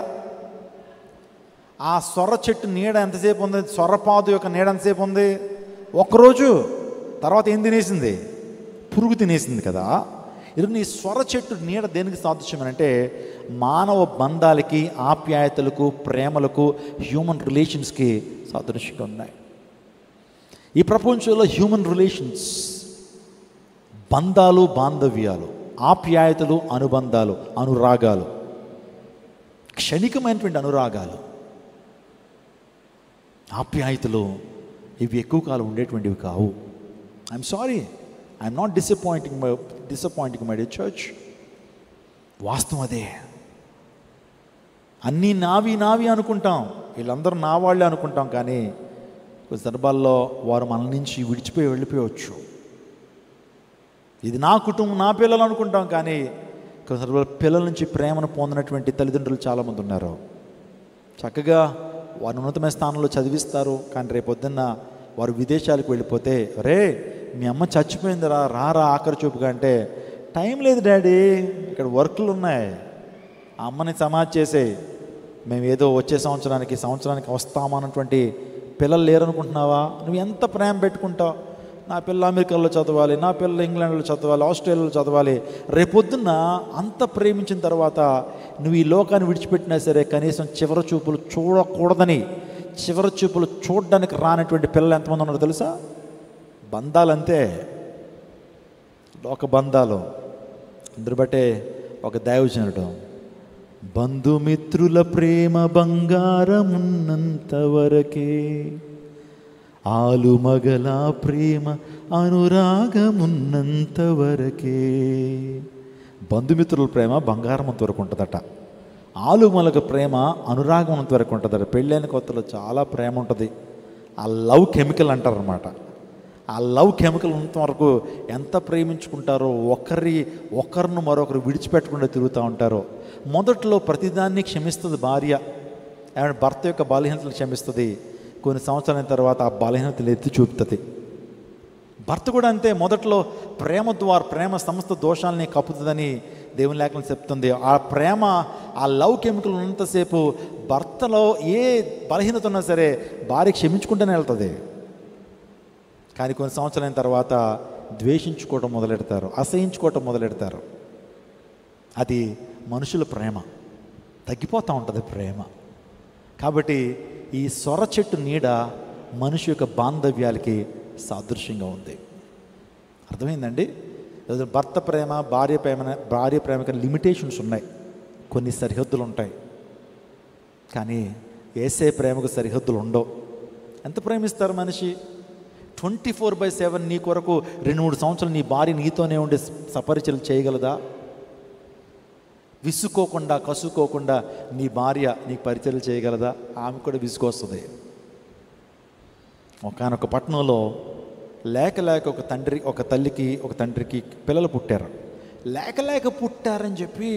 ఆ సొర చెట్టు నీడ ఎంతసేపు ఉంది? సొరపాదు యొక్క నీడ ఎంతసేపు ఉంది? ఒక్కరోజు. తర్వాత ఏం తినేసింది? పురుగు తినేసింది కదా. ఈరోజు ఈ స్వర చెట్టు నీడ దేనికి సాదృశ్యం అంటే మానవ బంధాలకి, ఆప్యాయతలకు, ప్రేమలకు, హ్యూమన్ రిలేషన్స్కి సాదృశ్యంగా ఉన్నాయి. ఈ ప్రపంచంలో హ్యూమన్ రిలేషన్స్, బంధాలు, బాంధవ్యాలు, ఆప్యాయతలు, అనుబంధాలు, అనురాగాలు, క్షణికమైనటువంటి అనురాగాలు, ఆప్యాయతలు, ఇవి ఎక్కువ కాలం ఉండేటువంటివి కావు. I'm sorry, I'm not disappointing my dear church. వాస్తవం అదే. అన్నీ నావి అనుకుంటాం, వీళ్ళందరూ నా వాళ్ళే అనుకుంటాం. కానీ కొన్ని సందర్భాల్లో వారు మన నుంచి విడిచిపోయి వెళ్ళిపోవచ్చు. ఇది నా కుటుంబం, నా పిల్లలు అనుకుంటాం. కానీ కొన్ని సందర్భాల్లో పిల్లల నుంచి ప్రేమను పొందినటువంటి తల్లిదండ్రులు చాలామంది ఉన్నారు. చక్కగా వారు ఉన్నతమైన స్థానంలో చదివిస్తారు. కానీ రేపొద్దున్న వారు విదేశాలకు వెళ్ళిపోతే, రే మీ అమ్మ చచ్చిపోయిందిరా, రారా ఆఖరి చూపుగా అంటే, టైం లేదు డాడీ, ఇక్కడ వర్క్లు ఉన్నాయి, ఆ అమ్మని సమాధి చేసే, మేము ఏదో వచ్చే సంవత్సరానికి వస్తామన్నటువంటి పిల్లలు లేరనుకుంటున్నావా? నువ్వు ఎంత ప్రేమ పెట్టుకుంటావు? నా పిల్ల అమెరికాలో చదవాలి, నా పిల్ల ఇంగ్లాండ్లో చదవాలి, ఆస్ట్రేలియాలో చదవాలి. రేపొద్దున్న అంత ప్రేమించిన తర్వాత నువ్వు ఈ లోకాన్ని విడిచిపెట్టినా సరే కనీసం చివరి చూపులు చూడకూడదని, చివరి చూపులు చూడడానికి రానటువంటి పిల్లలు ఎంతమంది ఉన్నారో తెలుసా? బంధాలు అంతే, లోక బంధాలు. అందరు బట్టే ఒక దైవజనుడు, బంధుమిత్రుల ప్రేమ బంగారమున్నంత వరకే, ఆలుమగల ప్రేమ అనురాగమున్నంత వరకే. బంధుమిత్రుల ప్రేమ బంగారం అంత వరకు ఉంటుందట, ఆలుమలగ ప్రేమ అనురాగం అంత వరకు ఉంటుందట. పెళ్ళైన కొత్తలో చాలా ప్రేమ ఉంటుంది, ఆ లవ్ కెమికల్ అంటారనమాట. ఆ లవ్ కెమికల్ ఉన్నంత వరకు ఎంత ప్రేమించుకుంటారో, ఒకరిని మరొకరు విడిచిపెట్టకుండా తిరుగుతూ ఉంటారో. మొదట్లో ప్రతిదాన్ని క్షమిస్తుంది భార్య, ఆమె భర్త యొక్క బలహీనతలు క్షమిస్తుంది. కొన్ని సంవత్సరాల తర్వాత ఆ బలహీనతలు ఎత్తి చూపుతుంది. భర్త కూడా అంతే, మొదట్లో ప్రేమ ద్వారా ప్రేమ సమస్త దోషాలని కప్పుతుందని దేవుని లేఖనం చెప్తుంది. ఆ ప్రేమ, ఆ లవ్ కెమికల్ ఉన్నంతసేపు భర్తలో ఏ బలహీనత ఉన్నా సరే భార్య క్షమించుకుంటూనే వెళ్తుంది. కానీ కొన్ని సంవత్సరాల తర్వాత ద్వేషించుకోవటం మొదలెడతారు, అసహించుకోవటం మొదలెడతారు. అది మనుషుల ప్రేమ, తగ్గిపోతూ ఉంటుంది ప్రేమ. కాబట్టి ఈ సొర చెట్టు నీడ మనిషి యొక్క బాంధవ్యాలకి సాదృశ్యంగా ఉంది. అర్థమైందండి? భర్త ప్రేమ, భార్య ప్రేమకి లిమిటేషన్స్ ఉన్నాయి, కొన్ని సరిహద్దులు ఉంటాయి. కానీ యేసే ప్రేమకు సరిహద్దులు ఉండవు. ఎంత ప్రేమిస్తారు మనిషి? 24/7 నీ కొరకు 2-3 సంవత్సరాలు నీ భార్య నీతోనే ఉండి సపరిచయం చేయగలదా? విసుక్కోకుండా, కసుక్కోకుండా నీ భార్య నీకు పరిచయం చేయగలదా? ఆమె కూడా విసుకొస్తుంది. ఒకానొక పట్టణంలో లేక ఒక తల్లికి ఒక తండ్రికి పిల్లలు పుట్టారు. లేక పుట్టారని చెప్పి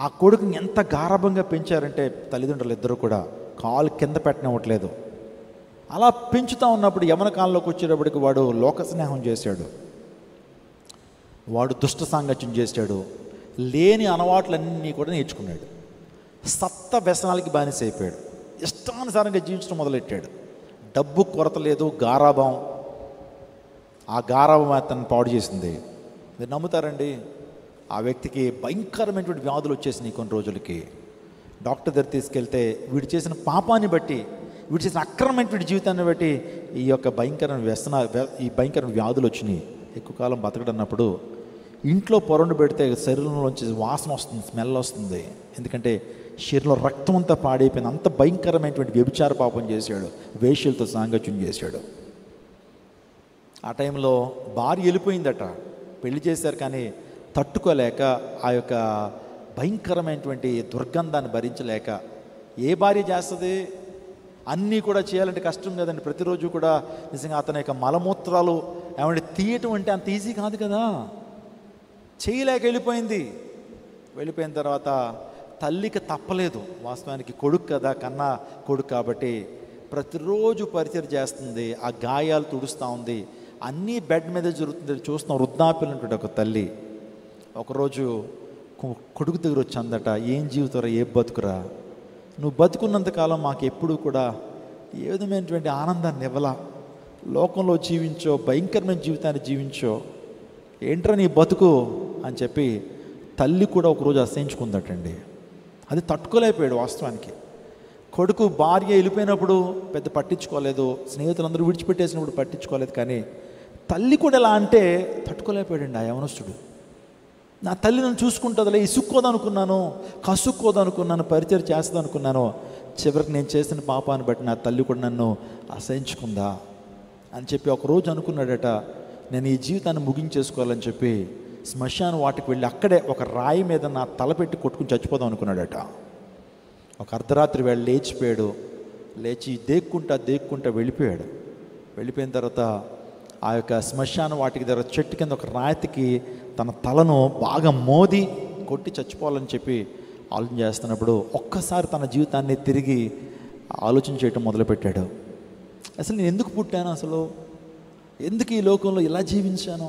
ఆ కొడుకుని ఎంత గారాభంగా పెంచారంటే తల్లిదండ్రులు ఇద్దరు కూడా కాలు కింద పెట్టనివ్వట్లేదు. అలా పెంచుతూ ఉన్నప్పుడు యవన కాలంలోకి వచ్చేటప్పటికి వాడు లోక స్నేహం చేశాడు, వాడు దుష్ట సాంగత్యం చేశాడు, లేని అలవాట్లన్నీ కూడా నేర్చుకున్నాడు, సత్త వ్యసనాలకి బానిస అయిపోయాడు, ఇష్టానుసారంగా జీవించడం మొదలెట్టాడు. డబ్బు కొరత లేదు, గారాభం, ఆ గారాభం అతను పాడు చేసింది. మీరు నమ్ముతారండి, ఆ వ్యక్తికి భయంకరమైనటువంటి వ్యాధులు వచ్చేసినాయి. కొన్ని రోజులకి డాక్టర్ దగ్గర తీసుకెళ్తే వీడు చేసిన పాపాన్ని బట్టి, వీడు చేసిన అక్రమమైనటువంటి జీవితాన్ని బట్టి ఈ యొక్క భయంకరమైన వ్యాధులు వచ్చినాయి. ఎక్కువ కాలం బతకడన్నప్పుడు ఇంట్లో పొరండు పెడితే శరీరంలోంచి వాసన వస్తుంది, స్మెల్ వస్తుంది. ఎందుకంటే శరీరంలో రక్తం అంతా పాడైపోయింది. అంత భయంకరమైనటువంటి వ్యభిచార పాపం చేశాడు, వేశ్యలతో సాంగత్యం చేశాడు. ఆ టైంలో భార్య వెళ్ళిపోయిందట, పెళ్లి చేశారు, కానీ తట్టుకోలేక ఆ యొక్క భయంకరమైనటువంటి దుర్గంధాన్ని భరించలేక, ఏ భార్య చేస్తుంది? అన్నీ కూడా చేయాలంటే కష్టం కదండి. ప్రతిరోజు కూడా నిజంగా అతని యొక్క మలమూత్రాలు ఏమంటే తీయటం అంటే అంత ఈజీ కాదు కదా. చేయలేక వెళ్ళిపోయింది. వెళ్ళిపోయిన తర్వాత తల్లికి తప్పలేదు. వాస్తవానికి కొడుకు కదా, కన్నా కొడుకు కాబట్టి ప్రతిరోజు పరిచయం చేస్తుంది, ఆ గాయాలు తుడుస్తూ ఉంది, అన్నీ బెడ్ మీద జరుగుతుంది. చూస్తున్న వృద్ధాప్యులు ఉంటుంది ఒక తల్లి. ఒకరోజు కొడుకు దగ్గర వచ్చి అందట, ఏం జీవితరా, ఏ బతుకురా, నువ్వు బతుకున్నంతకాలం మాకు ఎప్పుడూ కూడా ఏ విధమైనటువంటి ఆనందాన్ని ఇవ్వలా, లోకంలో జీవించో, భయంకరమైన జీవితాన్ని జీవించో, ఏంట్రా నీ బతుకు అని చెప్పి తల్లి కూడా ఒకరోజు అసహించుకుందటండి. అది తట్టుకోలేకపోయాడు. వాస్తవానికి కొడుకు భార్య వెళ్ళిపోయినప్పుడు పెద్ద పట్టించుకోలేదు, స్నేహితులందరూ విడిచిపెట్టేసినప్పుడు పట్టించుకోలేదు, కానీ తల్లి కూడా ఎలా అంటే తట్టుకోలేకపోయాడండి ఆ యవనస్తుడు. నా తల్లి నన్ను చూసుకుంటుందిలే, ఇసుక్కోదనుకున్నాను, కసుక్కోదనుకున్నాను, పరిచయం చేస్తుందనుకున్నాను, చివరికి నేను చేసిన పాపాన్ని బట్టి నా తల్లి కూడా నన్ను అసహించుకుందా అని చెప్పి ఒకరోజు అనుకున్నాడట, నేను ఈ జీవితాన్ని ముగించేసుకోవాలని చెప్పి శ్మశాన వాటికి వెళ్ళి అక్కడే ఒక రాయి మీద నా తల పెట్టి కొట్టుకుని చచ్చిపోదాం అనుకున్నాడట. ఒక అర్ధరాత్రి వేళ లేచిపోయాడు. లేచి దేక్కుంటా వెళ్ళిపోయాడు. వెళ్ళిపోయిన తర్వాత ఆ యొక్క శ్మశాన వాటికి దగ్గర చెట్టు కింద ఒక రాతికి తన తలను బాగా మోది కొట్టి చచ్చిపోవాలని చెప్పి ఆలోచన చేస్తున్నప్పుడు ఒక్కసారి తన జీవితాన్ని తిరిగి ఆలోచన చేయటం మొదలుపెట్టాడు. అసలు నేను ఎందుకు పుట్టాను, అసలు ఎందుకు ఈ లోకంలో ఇలా జీవించాను,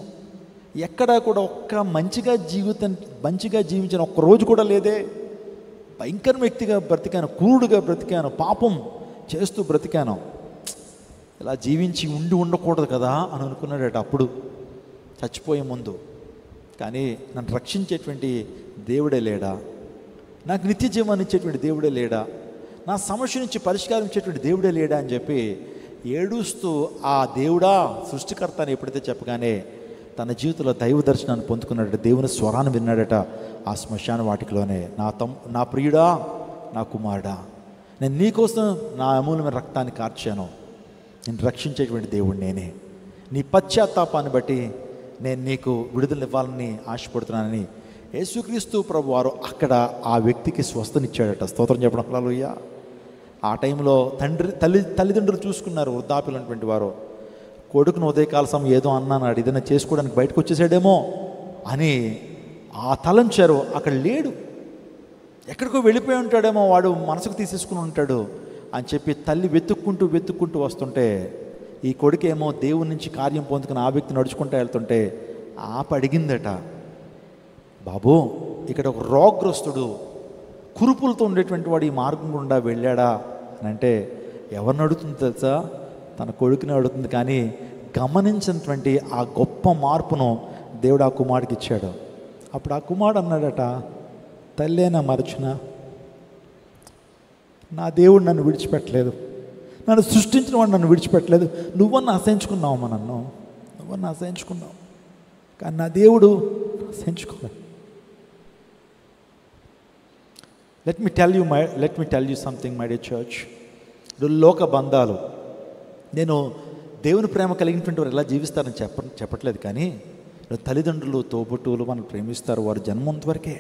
ఎక్కడా కూడా ఒక్క మంచిగా జీవించిన ఒక్కరోజు కూడా లేదే, భయంకర వ్యక్తిగా బ్రతికాను, క్రూరుడుగా బ్రతికాను, పాపం చేస్తూ బ్రతికాను, ఇలా జీవించి ఉండకూడదు కదా అని అనుకున్నాడట అప్పుడు చచ్చిపోయే ముందు. కానీ నన్ను రక్షించేటువంటి దేవుడే లేడా, నాకు నిత్య జీవాన్ని ఇచ్చేటువంటి దేవుడే లేడా, నా సమస్య నుంచి పరిష్కారం ఇచ్చేటువంటి దేవుడే లేడా అని చెప్పి ఏడుస్తూ ఆ దేవుడా సృష్టికర్త అని ఎప్పుడైతే చెప్పగానే తన జీవితంలో దైవ దర్శనాన్ని పొందుకున్నాడట. దేవుని స్వరాన్ని విన్నాడట ఆ శ్మశాన వాటికలోనే. నా ప్రియుడా, నా కుమారుడా, నేను నీకోసం నా అమూల్యమైన రక్తాన్ని కార్చాను, నేను రక్షించేటువంటి దేవుడు నేనే, నీ పశ్చాత్తాపాన్ని బట్టి నేను నీకు విడుదల ఇవ్వాలని ఆశపడుతున్నానని యేసుక్రీస్తు ప్రభు వారు అక్కడ ఆ వ్యక్తికి స్వస్థనిచ్చాడట. స్తోత్రం చెప్పడం హల్లెలూయా. ఆ టైంలో తల్లిదండ్రులు చూసుకున్నారు, వృద్ధాప్యులైనటువంటి వారు. కొడుకును ఉదయకాల సమయం ఏదో అన్నాడు, ఏదైనా చేసుకోవడానికి బయటకు వచ్చేసాడేమో అని ఆ తలంచారు. అక్కడ లేడు, ఎక్కడికో వెళ్ళిపోయి ఉంటాడేమో, వాడు మనసుకు తీసేసుకుని ఉంటాడు అని చెప్పి తల్లి వెతుక్కుంటూ వస్తుంటే ఈ కొడుకేమో దేవుని నుంచి కార్యం పొందుకుని ఆ వ్యక్తి నడుచుకుంటూ వెళ్తుంటే అడిగిందట, బాబు ఇక్కడ ఒక రోగగ్రస్తుడు కురుపులతో ఉండేటువంటి వాడు ఈ మార్గం గుండా వెళ్ళాడా అని అంటే ఎవరిని అడుగుతుంది తెలుసా? తన కొడుకుని అడుగుతుంది. కానీ గమనించినటువంటి ఆ గొప్ప మార్పును దేవుడు ఆ కుమారుడికి ఇచ్చాడు. అప్పుడు ఆ కుమారుడు అన్నాడట, తల్లేనా మరచునా, నా దేవుడు నన్ను విడిచిపెట్టలేదు, నన్ను సృష్టించిన వాడు నన్ను విడిచిపెట్టలేదు, నువ్వన్నా అసహించుకున్నావమ్మా, నువ్వన్నా అసహించుకున్నావు, కానీ నా దేవుడు అసహించుకోలేదు. Let me tell you something my dear church. లోక బంధాలు, నేను దేవుని ప్రేమ కలిగినటువంటి వారు ఎలా జీవిస్తారని చెప్పట్లేదు, కానీ తల్లిదండ్రులు, తోబుట్టువులు మనల్ని ప్రేమిస్తారు, వారు జన్మంత వరకే.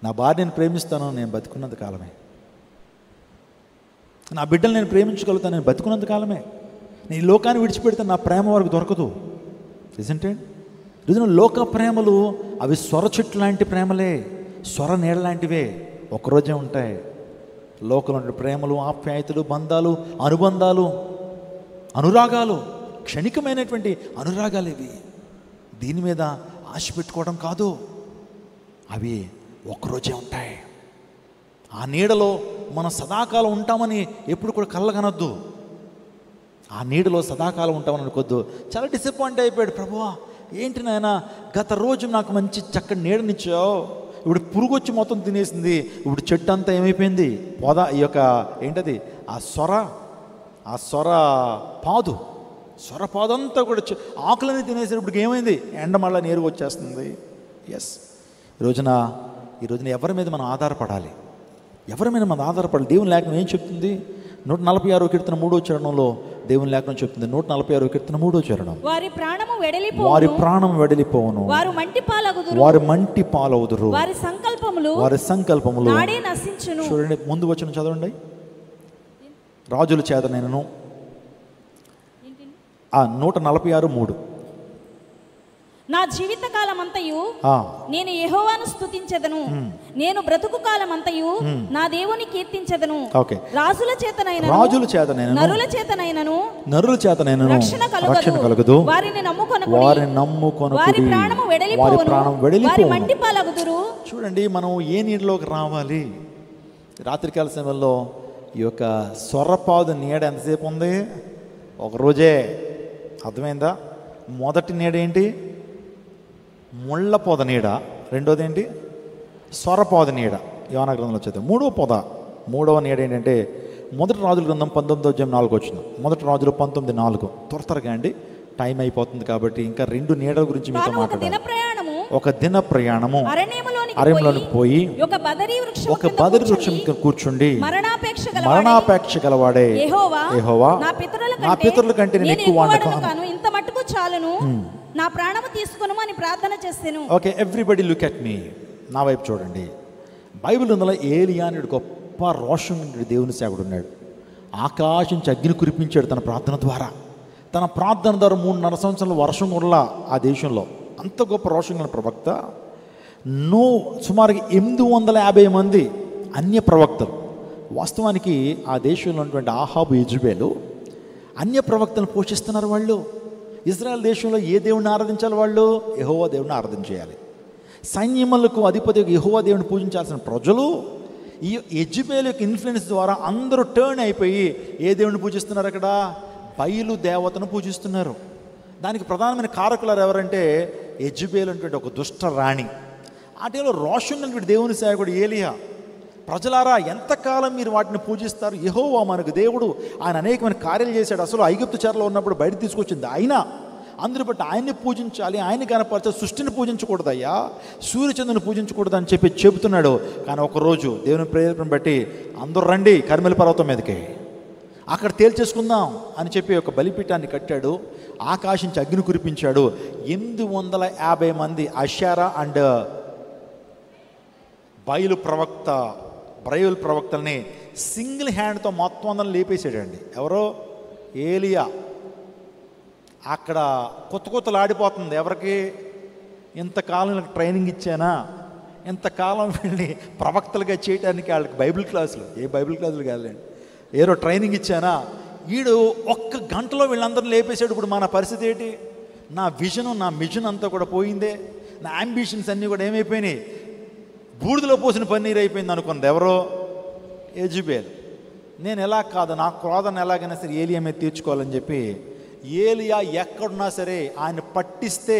నా భార్యను ప్రేమిస్తాను నేను బతుకున్నంత కాలమే, నా బిడ్డలు నేను ప్రేమించగలుగుతాను నేను బతుకున్నంత కాలమే. నేను ఈ లోకాన్ని విడిచిపెడితే నా ప్రేమ వారికి దొరకదు. నిజంటే లోక ప్రేమలు అవి సొర చెట్టు లాంటి ప్రేమలే, సొర నీడ లాంటివే, ఒకరోజే ఉంటాయి. లోకంలో ప్రేమలు, ఆప్యాయతలు, బంధాలు, అనుబంధాలు, అనురాగాలు క్షణికమైనటువంటి అనురాగాలు ఇవి. దీని మీద ఆశ పెట్టుకోవడం కాదు, అవి ఒకరోజే ఉంటాయి. ఆ నీడలో మనం సదాకాలం ఉంటామని ఎప్పుడు కూడా కళ్ళగనొద్దు. ఆ నీడలో సదాకాలం ఉంటామని అనుకోద్దు. చాలా డిసప్పాయింట్ అయిపోయాడు. ప్రభువా ఏంటి నాయన, గత రోజు నాకు మంచి చక్కటి నీడనిచ్చావు, ఇప్పుడు పురుగు వచ్చి మొత్తం తినేసింది, ఇప్పుడు చెట్టు అంతా ఏమైపోయింది, ఈ యొక్క ఏంటది, ఆ సొర పాదు సొరపాదంతా కూడా ఆకులని తినేసేటప్పటికి ఏమైంది? ఎండ మళ్ళీ నేరుగా వచ్చేస్తుంది. ఎస్, ఈ రోజున ఎవరి మీద మనం ఆధారపడాలి? ఎవరి మీద మనం ఆధారపడాలి? దేవుని లేఖనం ఏం చెప్తుంది? 146 కీర్తన 3వ చరణంలో దేవుని లేఖనం చెప్తుంది. 146 కీర్తన 3వ చరణం, వారి ప్రాణం వెడలిపోవును, వారి మంటి పాలవుదురు, వారి సంకల్పములు నాడే నశించును. చూడండి, ముందు వచ్చిన చదవండి. రాజుల చేతనైనను 146:3,
నా జీవిత కాలమంతయు నేను యెహోవాను స్తుతించెదను, నేను బ్రతుకు కాలమంతయు నా దేవుని కీర్తించెదను. రాజుల చేతనైనను నరుల చేతనైనను రక్షణ కలుగదు, వారిని నమ్ముకొనుడి, వారి ప్రాణము వెడలిపోవును, వారి మంటి పాలగుదురు.
చూడండి, మనం ఏ నీటిలోకి రావాలి? రాత్రికాల సమయంలో ఈ యొక్క సొరపాదు నీడ ఎంతసేపు ఉంది? ఒక రోజే. అర్థమైందా? మొదటి నీడ ఏంటి? ముళ్ళ పొద నీడ. రెండోది ఏంటి? సొరపాదు నీడ. యోనా గ్రంథంలో చదివాం. మూడవ నీడ ఏంటంటే మొదటి రాజుల గ్రంథం 19:4 వచ్చింది. మొదటి రాజులు 19:4. త్వరగా అండి, టైం అయిపోతుంది కాబట్టి ఇంకా 2 నీడల గురించి మీతో మాట్లాడాలి. ఒక దిన ప్రయాణము అరణ్యంలోనికి పోయి ఒక బదరి వృక్షం కూర్చుండి మరణాపేక్ష గలవాడే యెహోవా, నా పితరుల కంటే నేను ఎక్కువ వాడను,
ఇంత మట్టుకు చాలును, నా ప్రాణము తీసుకొనుము అని ప్రార్థన చేసెను.
ఓకే, ఎవ్రీబడి లుక్ అట్ మీ. నా వైపు చూడండి. బైబిల్ ఉందలో ఏలియా అని గొప్ప రోషం దేవుని సేవకుడు ఉన్నాడు. ఆకాశం నుంచి అగ్ని కురిపించాడు తన ప్రార్థన ద్వారా. 3.5 సంవత్సరాల వర్షం కూడా ఆ దేశంలో. అంత గొప్ప రోషం గల ప్రవక్త. సుమారుగా 850 మంది అన్య ప్రవక్తలు. వాస్తవానికి ఆ దేశంలో ఉన్నటువంటి ఆహాబు, యెజెబెలు అన్య ప్రవక్తలను పోషిస్తున్నారు. వాళ్ళు ఇజ్రాయెల్ దేశంలో ఏ దేవుడిని ఆరాధించాలి? వాళ్ళు యెహోవా దేవుడిని ఆరాధించేయాలి. సైన్యములకు అధిపతి యెహోవా దేవుడిని పూజించాల్సిన ప్రజలు ఈ యెజెబెలు యొక్క ఇన్ఫ్లుయెన్స్ ద్వారా అందరూ టర్న్ అయిపోయి ఏ దేవుడిని పూజిస్తున్నారు? అక్కడ బయలు దేవతను పూజిస్తున్నారు. దానికి ప్రధానమైన కారకులు ఎవరంటే యెజెబెలు అనేటువంటి ఒక దుష్ట రాణి. ఆటలో రోషం కలిగిన దేవుని సేవకుడు ఏలియా, ప్రజలారా ఎంతకాలం మీరు వాటిని పూజిస్తారు? యెహోవా మనకు దేవుడు, ఆయన అనేకమైన కార్యాలు చేశాడు. అసలు ఐగుప్తు చెరలో ఉన్నప్పుడు బయట తీసుకొచ్చింది ఆయన. అందరూ బట్టి ఆయన్ని పూజించాలి, ఆయన్ని కనపరచాలి, సృష్టిని పూజించకూడదయ్యా, సూర్యచంద్రుని పూజించకూడదు అని చెబుతున్నాడు. కానీ ఒకరోజు దేవుని ప్రేరేపణ బట్టి అందరూ రండి కర్మెలు పర్వతం మీదకి, అక్కడ తేల్చేసుకుందాం అని చెప్పి ఒక బలిపీఠాన్ని కట్టాడు. ఆకాశం నుంచి అగ్ని కురిపించాడు. 850 మంది అషారా అండ్ బయలు ప్రవక్తల్ని సింగిల్ హ్యాండ్తో మొత్తం అందరం లేపేసాడండి. ఎవరో? ఏలియా. అక్కడ కొత్తలాడిపోతుంది. ఎవరికి? ఇంతకాలం ట్రైనింగ్ ఇచ్చానా, ఇంతకాలం వెళ్ళి ప్రవక్తలుగా చేయడానికి వాళ్ళకి బైబిల్ క్లాసులు, ఏ బైబిల్ క్లాసులు కాదులేండి, ఏదో ట్రైనింగ్ ఇచ్చానా, వీడు 1 గంటలో వీళ్ళందరూ లేపేశాడు. ఇప్పుడు మన పరిస్థితి ఏంటి? నా మిషన్ అంతా కూడా పోయిందే. నా అంబిషన్స్ అన్నీ కూడా ఏమైపోయినాయి? బూడిదలో పోసిన పన్నీరు అయిపోయింది అనుకుంది. ఎవరో? యెజెబెల్. నేను ఎలా కాదు, నా క్రోధాన్ని ఎలాగైనా సరే ఏలియా మీద తీర్చుకోవాలని చెప్పి ఏలియా ఎక్కడున్నా సరే ఆయన పట్టిస్తే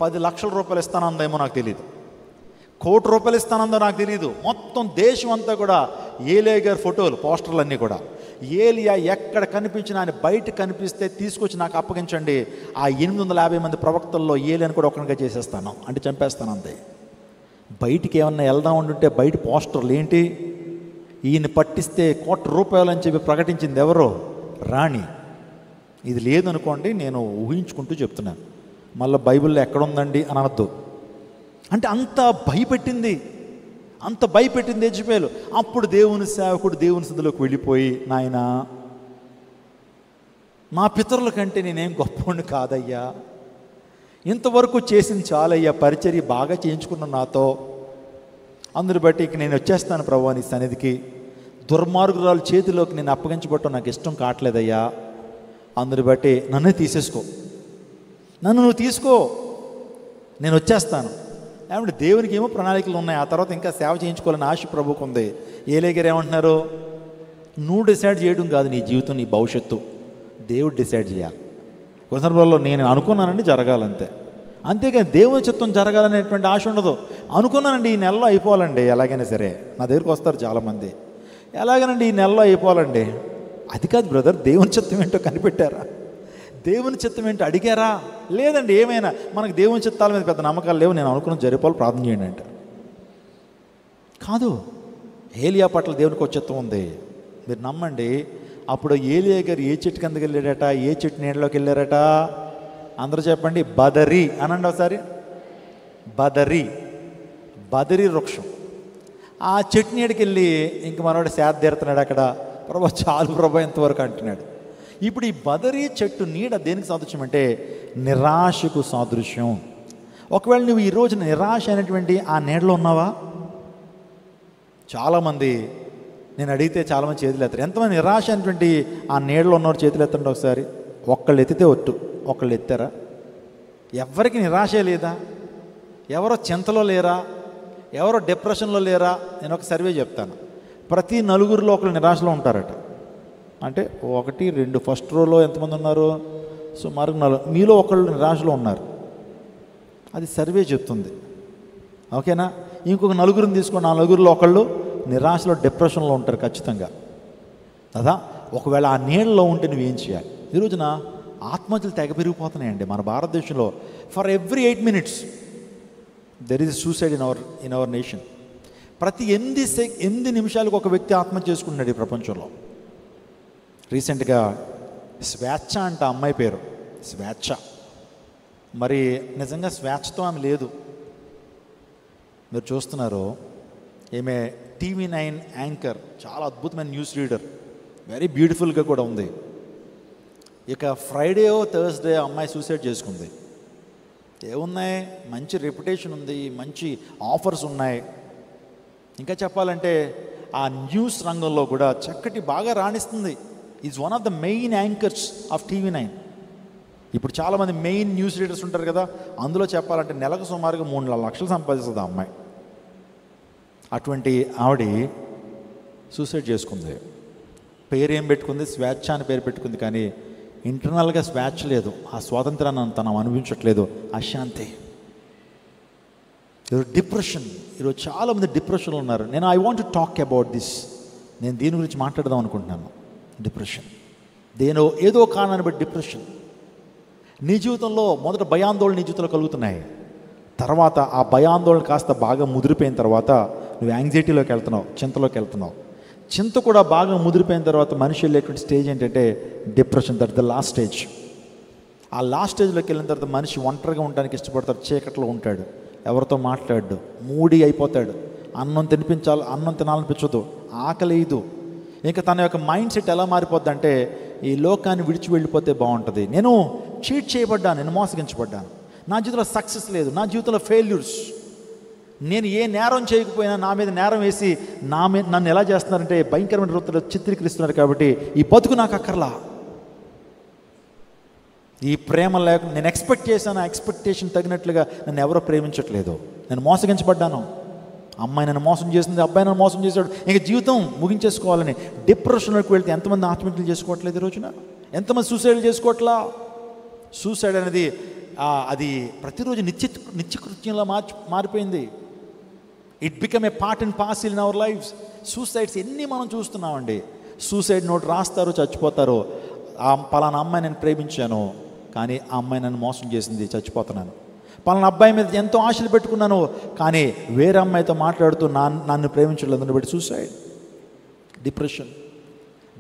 10 లక్షల రూపాయలు ఇస్తానందేమో నాకు తెలియదు, 1 కోటి రూపాయలు ఇస్తానందో నాకు తెలియదు. మొత్తం దేశం అంతా కూడా ఏలియా గారి ఫోటోలు, పోస్టర్లు అన్నీ కూడా. ఏలియా ఎక్కడ కనిపించినా ఆయన బయట కనిపిస్తే తీసుకొచ్చి నాకు అప్పగించండి, ఆ 850 మంది ప్రవక్తల్లో ఏలియాని కూడా ఒకరిగా చేసేస్తాను అంటే చంపేస్తాను అంతే. బయటికి ఏమన్నా వెళ్దాం ఉంటుంటే బయట పోస్టర్లు ఏంటి? ఈయన పట్టిస్తే 1 కోటి రూపాయలు అని చెప్పి ప్రకటించింది ఎవరో? రాణి. ఇది లేదనుకోండి, నేను ఊహించుకుంటూ చెప్తున్నాను, మళ్ళీ బైబిల్లో ఎక్కడుందండి అని అనొద్దు. అంటే అంత భయపెట్టింది యెజెబెలు. అప్పుడు దేవుని సేవకుడు దేవుని సన్నిధిలోకి వెళ్ళిపోయి, నాయనా మా పితరుల కంటే నేనేం గొప్పవాడిని కాదయ్యా, ఇంతవరకు చేసింది చాలయ్యా, పరిచర్య బాగా చేయించుకున్నాను నాతో, అందుని బట్టి ఇక నేను వచ్చేస్తాను ప్రభువా నీ సన్నిధికి, దుర్మార్గురాలు చేతిలోకి నేను అప్పగించబట్టం నాకు ఇష్టం కావట్లేదయ్యా, అందుని బట్టి నన్ను తీసేసుకో, నన్ను నువ్వు తీసుకో, నేను వచ్చేస్తాను. ఏమంటే దేవునికి ఏమో ప్రణాళికలు ఉన్నాయి, ఆ తర్వాత ఇంకా సేవ చేయించుకోవాలని ఆశ ప్రభువుకు ఉంది. ఏలియా గారు ఏమంటున్నారు? నువ్వు డిసైడ్ చేయడం కాదు నీ జీవితం, నీ భవిష్యత్తు దేవుడు డిసైడ్ చేయాలి. కొన్ని సందర్భాల్లో నేను అనుకున్నానండి జరగాలంతే, అంతేకాని దేవుని చిత్తం జరగాలనేటువంటి ఆశ ఉండదు. అనుకున్నానండి ఈ నెలలో అయిపోవాలండి, ఎలాగైనా సరే నా దగ్గరికి వస్తారు చాలామంది, ఎలాగనండి ఈ నెలలో అయిపోవాలండి. అది కాదు బ్రదర్, దేవుని చిత్తం ఏంటో కనిపెట్టారా? దేవుని చిత్తం ఏంటి అడిగారా? లేదండి. ఏమైనా మనకు దేవుని చిత్తాల మీద పెద్ద నమ్మకాలు లేవు, నేను అనుకున్న జరిపోవాలి, ప్రార్థన చేయండి అంటే కాదు. ఏలియా పట్ల దేవునికి ఒక చిత్తం ఉంది. మీరు నమ్మండి, అప్పుడు ఏలియా గారు ఏ చెట్టు కిందకి వెళ్ళాడట, ఏ చెట్టు నీడలోకి వెళ్ళారట? అందరూ చెప్పండి, బదరి అనండి ఒకసారి. బదరి వృక్షం. ఆ చెట్టు నీడకి వెళ్ళి ఇంక మనవాడు సేద తీరుతున్నాడు అక్కడ. ప్రభా చాలు ప్రభా ఎంతవరకు అంటున్నాడు. ఇప్పుడు ఈ బదరి చెట్టు నీడ దేనికి సాదృశ్యం అంటే నిరాశకు సాదృశ్యం. ఒకవేళ నువ్వు ఈరోజు నిరాశ అయినటువంటి ఆ నీడలో ఉన్నావా? చాలామంది, నేను అడిగితే చాలామంది చేతులు ఎత్తారు. ఎంతమంది నిరాశ అయినటువంటి ఆ నీడలో ఉన్నవారు చేతులు ఎత్తండి ఒకసారి. ఒక్కళ్ళు ఎత్తితే ఒట్టు, ఒకళ్ళు ఎత్తారా? ఎవరికి నిరాశే లేదా? ఎవరో చింతలో లేరా? ఎవరో డిప్రెషన్లో లేరా? నేను ఒక సర్వే చెప్తాను. ప్రతి నలుగురిలో ఒకళ్ళు నిరాశలో ఉంటారట. అంటే 1, 2 ఫస్ట్ రోలో ఎంతమంది ఉన్నారు? సుమారు 4. మీలో ఒకళ్ళు నిరాశలో ఉన్నారు. అది సర్వే చెప్తుంది. ఓకేనా? ఇంకొక నలుగురిని తీసుకోండి, ఆ నలుగురిలో ఒకళ్ళు నిరాశలో డిప్రెషన్లో ఉంటారు ఖచ్చితంగా కదా. ఒకవేళ ఆ నీళ్ళలో ఉంటే నువ్వేం చేయాలి? ఈ రోజున ఆత్మహత్యలు తెగ పెరిగిపోతున్నాయండి మన భారతదేశంలో. For every 8 minutes there is suicide in our nation. ప్రతి 8 నిమిషాలకు ఒక వ్యక్తి ఆత్మహత్య చేసుకుంటున్నాడు ఈ ప్రపంచంలో. రీసెంట్గా స్వేచ్ఛ అంట అమ్మాయి పేరు, స్వేచ్ఛ. మరి నిజంగా స్వేచ్ఛతో ఆమె లేదు. మీరు చూస్తున్నారు, ఈమె TV9 యాంకర్, చాలా అద్భుతమైన న్యూస్ రీడర్, వెరీ బ్యూటిఫుల్గా కూడా ఉంది. ఇక ఫ్రైడే థర్స్డే అమ్మాయి సూసైడ్ చేసుకుంది. ఏమున్నాయి, మంచి రెప్యుటేషన్ ఉంది, మంచి ఆఫర్స్ ఉన్నాయి. ఇంకా చెప్పాలంటే ఆ న్యూస్ రంగంలో కూడా చక్కటి బాగా రాణిస్తుంది. Is one of the main anchors of TV9. ఇప్పుడు చాలామంది మెయిన్ న్యూస్ రీడర్స్ ఉంటారు కదా, అందులో చెప్పాలంటే నెలకు సుమారుగా 3-4 లక్షలు సంపాదిస్తుంది ఆ అమ్మాయి. అటువంటి ఆవిడ సూసైడ్ చేసుకుంది. పేరేం పెట్టుకుంది? స్వేచ్ఛ అని పేరు పెట్టుకుంది. కానీ ఇంటర్నల్గా స్వేచ్ఛ లేదు, ఆ స్వాతంత్రాన్ని తను అనుభవించట్లేదు, అశాంతి. ఈరోజు డిప్రెషన్, ఈరోజు చాలామంది డిప్రెషన్లో ఉన్నారు. I want to talk about this. నేను దీని గురించి మాట్లాడదాం అనుకుంటున్నాను. డిప్రెషన్ ఏదో కారణాన్ని బట్టి డిప్రెషన్ నీ జీవితంలో మొదట భయాందోళన నీ జీవితంలో కలుగుతున్నాయి. తర్వాత ఆ భయాందోళన కాస్త బాగా ముదిరిపోయిన తర్వాత నువ్వు యాంగ్జైటీలోకి వెళ్తున్నావు, చింతలోకి వెళ్తున్నావు. చింత కూడా బాగా ముదిరిపోయిన తర్వాత మనిషి వెళ్ళేటువంటి స్టేజ్ ఏంటంటే depression. That the last stage. ఆ లాస్ట్ స్టేజ్లోకి వెళ్ళిన తర్వాత మనిషి ఒంటరిగా ఉండడానికి ఇష్టపడతాడు, చీకట్లో ఉంటాడు, ఎవరితో మాట్లాడు, మూడీ అయిపోతాడు, అన్నం తినాలనిపించదు, ఆకలేదు. ఇంకా తన యొక్క మైండ్ సెట్ ఎలా మారిపోద్ది అంటే ఈ లోకాన్ని విడిచి వెళ్ళిపోతే బాగుంటుంది, నేను చీట్ చేయబడ్డాను, నేను మోసగించబడ్డాను, నా జీవితంలో సక్సెస్ లేదు, నా జీవితంలో ఫెయిల్యూర్స్, నేను ఏ నేరం చేయకపోయినా నా మీద నేరం వేసి నన్ను ఎలా చేస్తున్నారంటే భయంకరమైన రూపంలో చిత్రీకరిస్తున్నారు. కాబట్టి ఈ బతుకు నాకు అక్కర్లా, ఈ ప్రేమ లేకుండా నేను ఎక్స్పెక్ట్ చేశాను, ఆ ఎక్స్పెక్టేషన్ తగినట్లుగా నన్ను ఎవరో ప్రేమించట్లేదు, నేను మోసగించబడ్డాను, అమ్మాయి నన్ను మోసం చేసింది, అబ్బాయి నన్ను మోసం చేశాడు, ఇంకా జీవితం ముగించేసుకోవాలని డిప్రెషన్లోకి వెళ్తే ఎంతమంది ఆత్మహత్యలు చేసుకోవట్లేదు ఈ రోజున? ఎంతమంది సూసైడ్ చేసుకోవట్లా? సూసైడ్ అనేది అది ప్రతిరోజు నిత్యకృత్యంలో మారిపోయింది. It become a part and parcel in our lives. Suicides ఎన్ని మనం చూస్తున్నామండి. సూసైడ్ నోట్ రాస్తారు, చచ్చిపోతారు. పలానా అమ్మాయి నేను ప్రేమించాను, కానీ ఆ అమ్మాయి నన్ను మోసం చేసింది, చచ్చిపోతున్నాను. పలానా అబ్బాయి మీద ఎంతో ఆశలు పెట్టుకున్నాను, కానీ వేరే అమ్మాయితో మాట్లాడుతూ నన్ను ప్రేమించలేదు బట్టి సూసైడ్. డిప్రెషన్.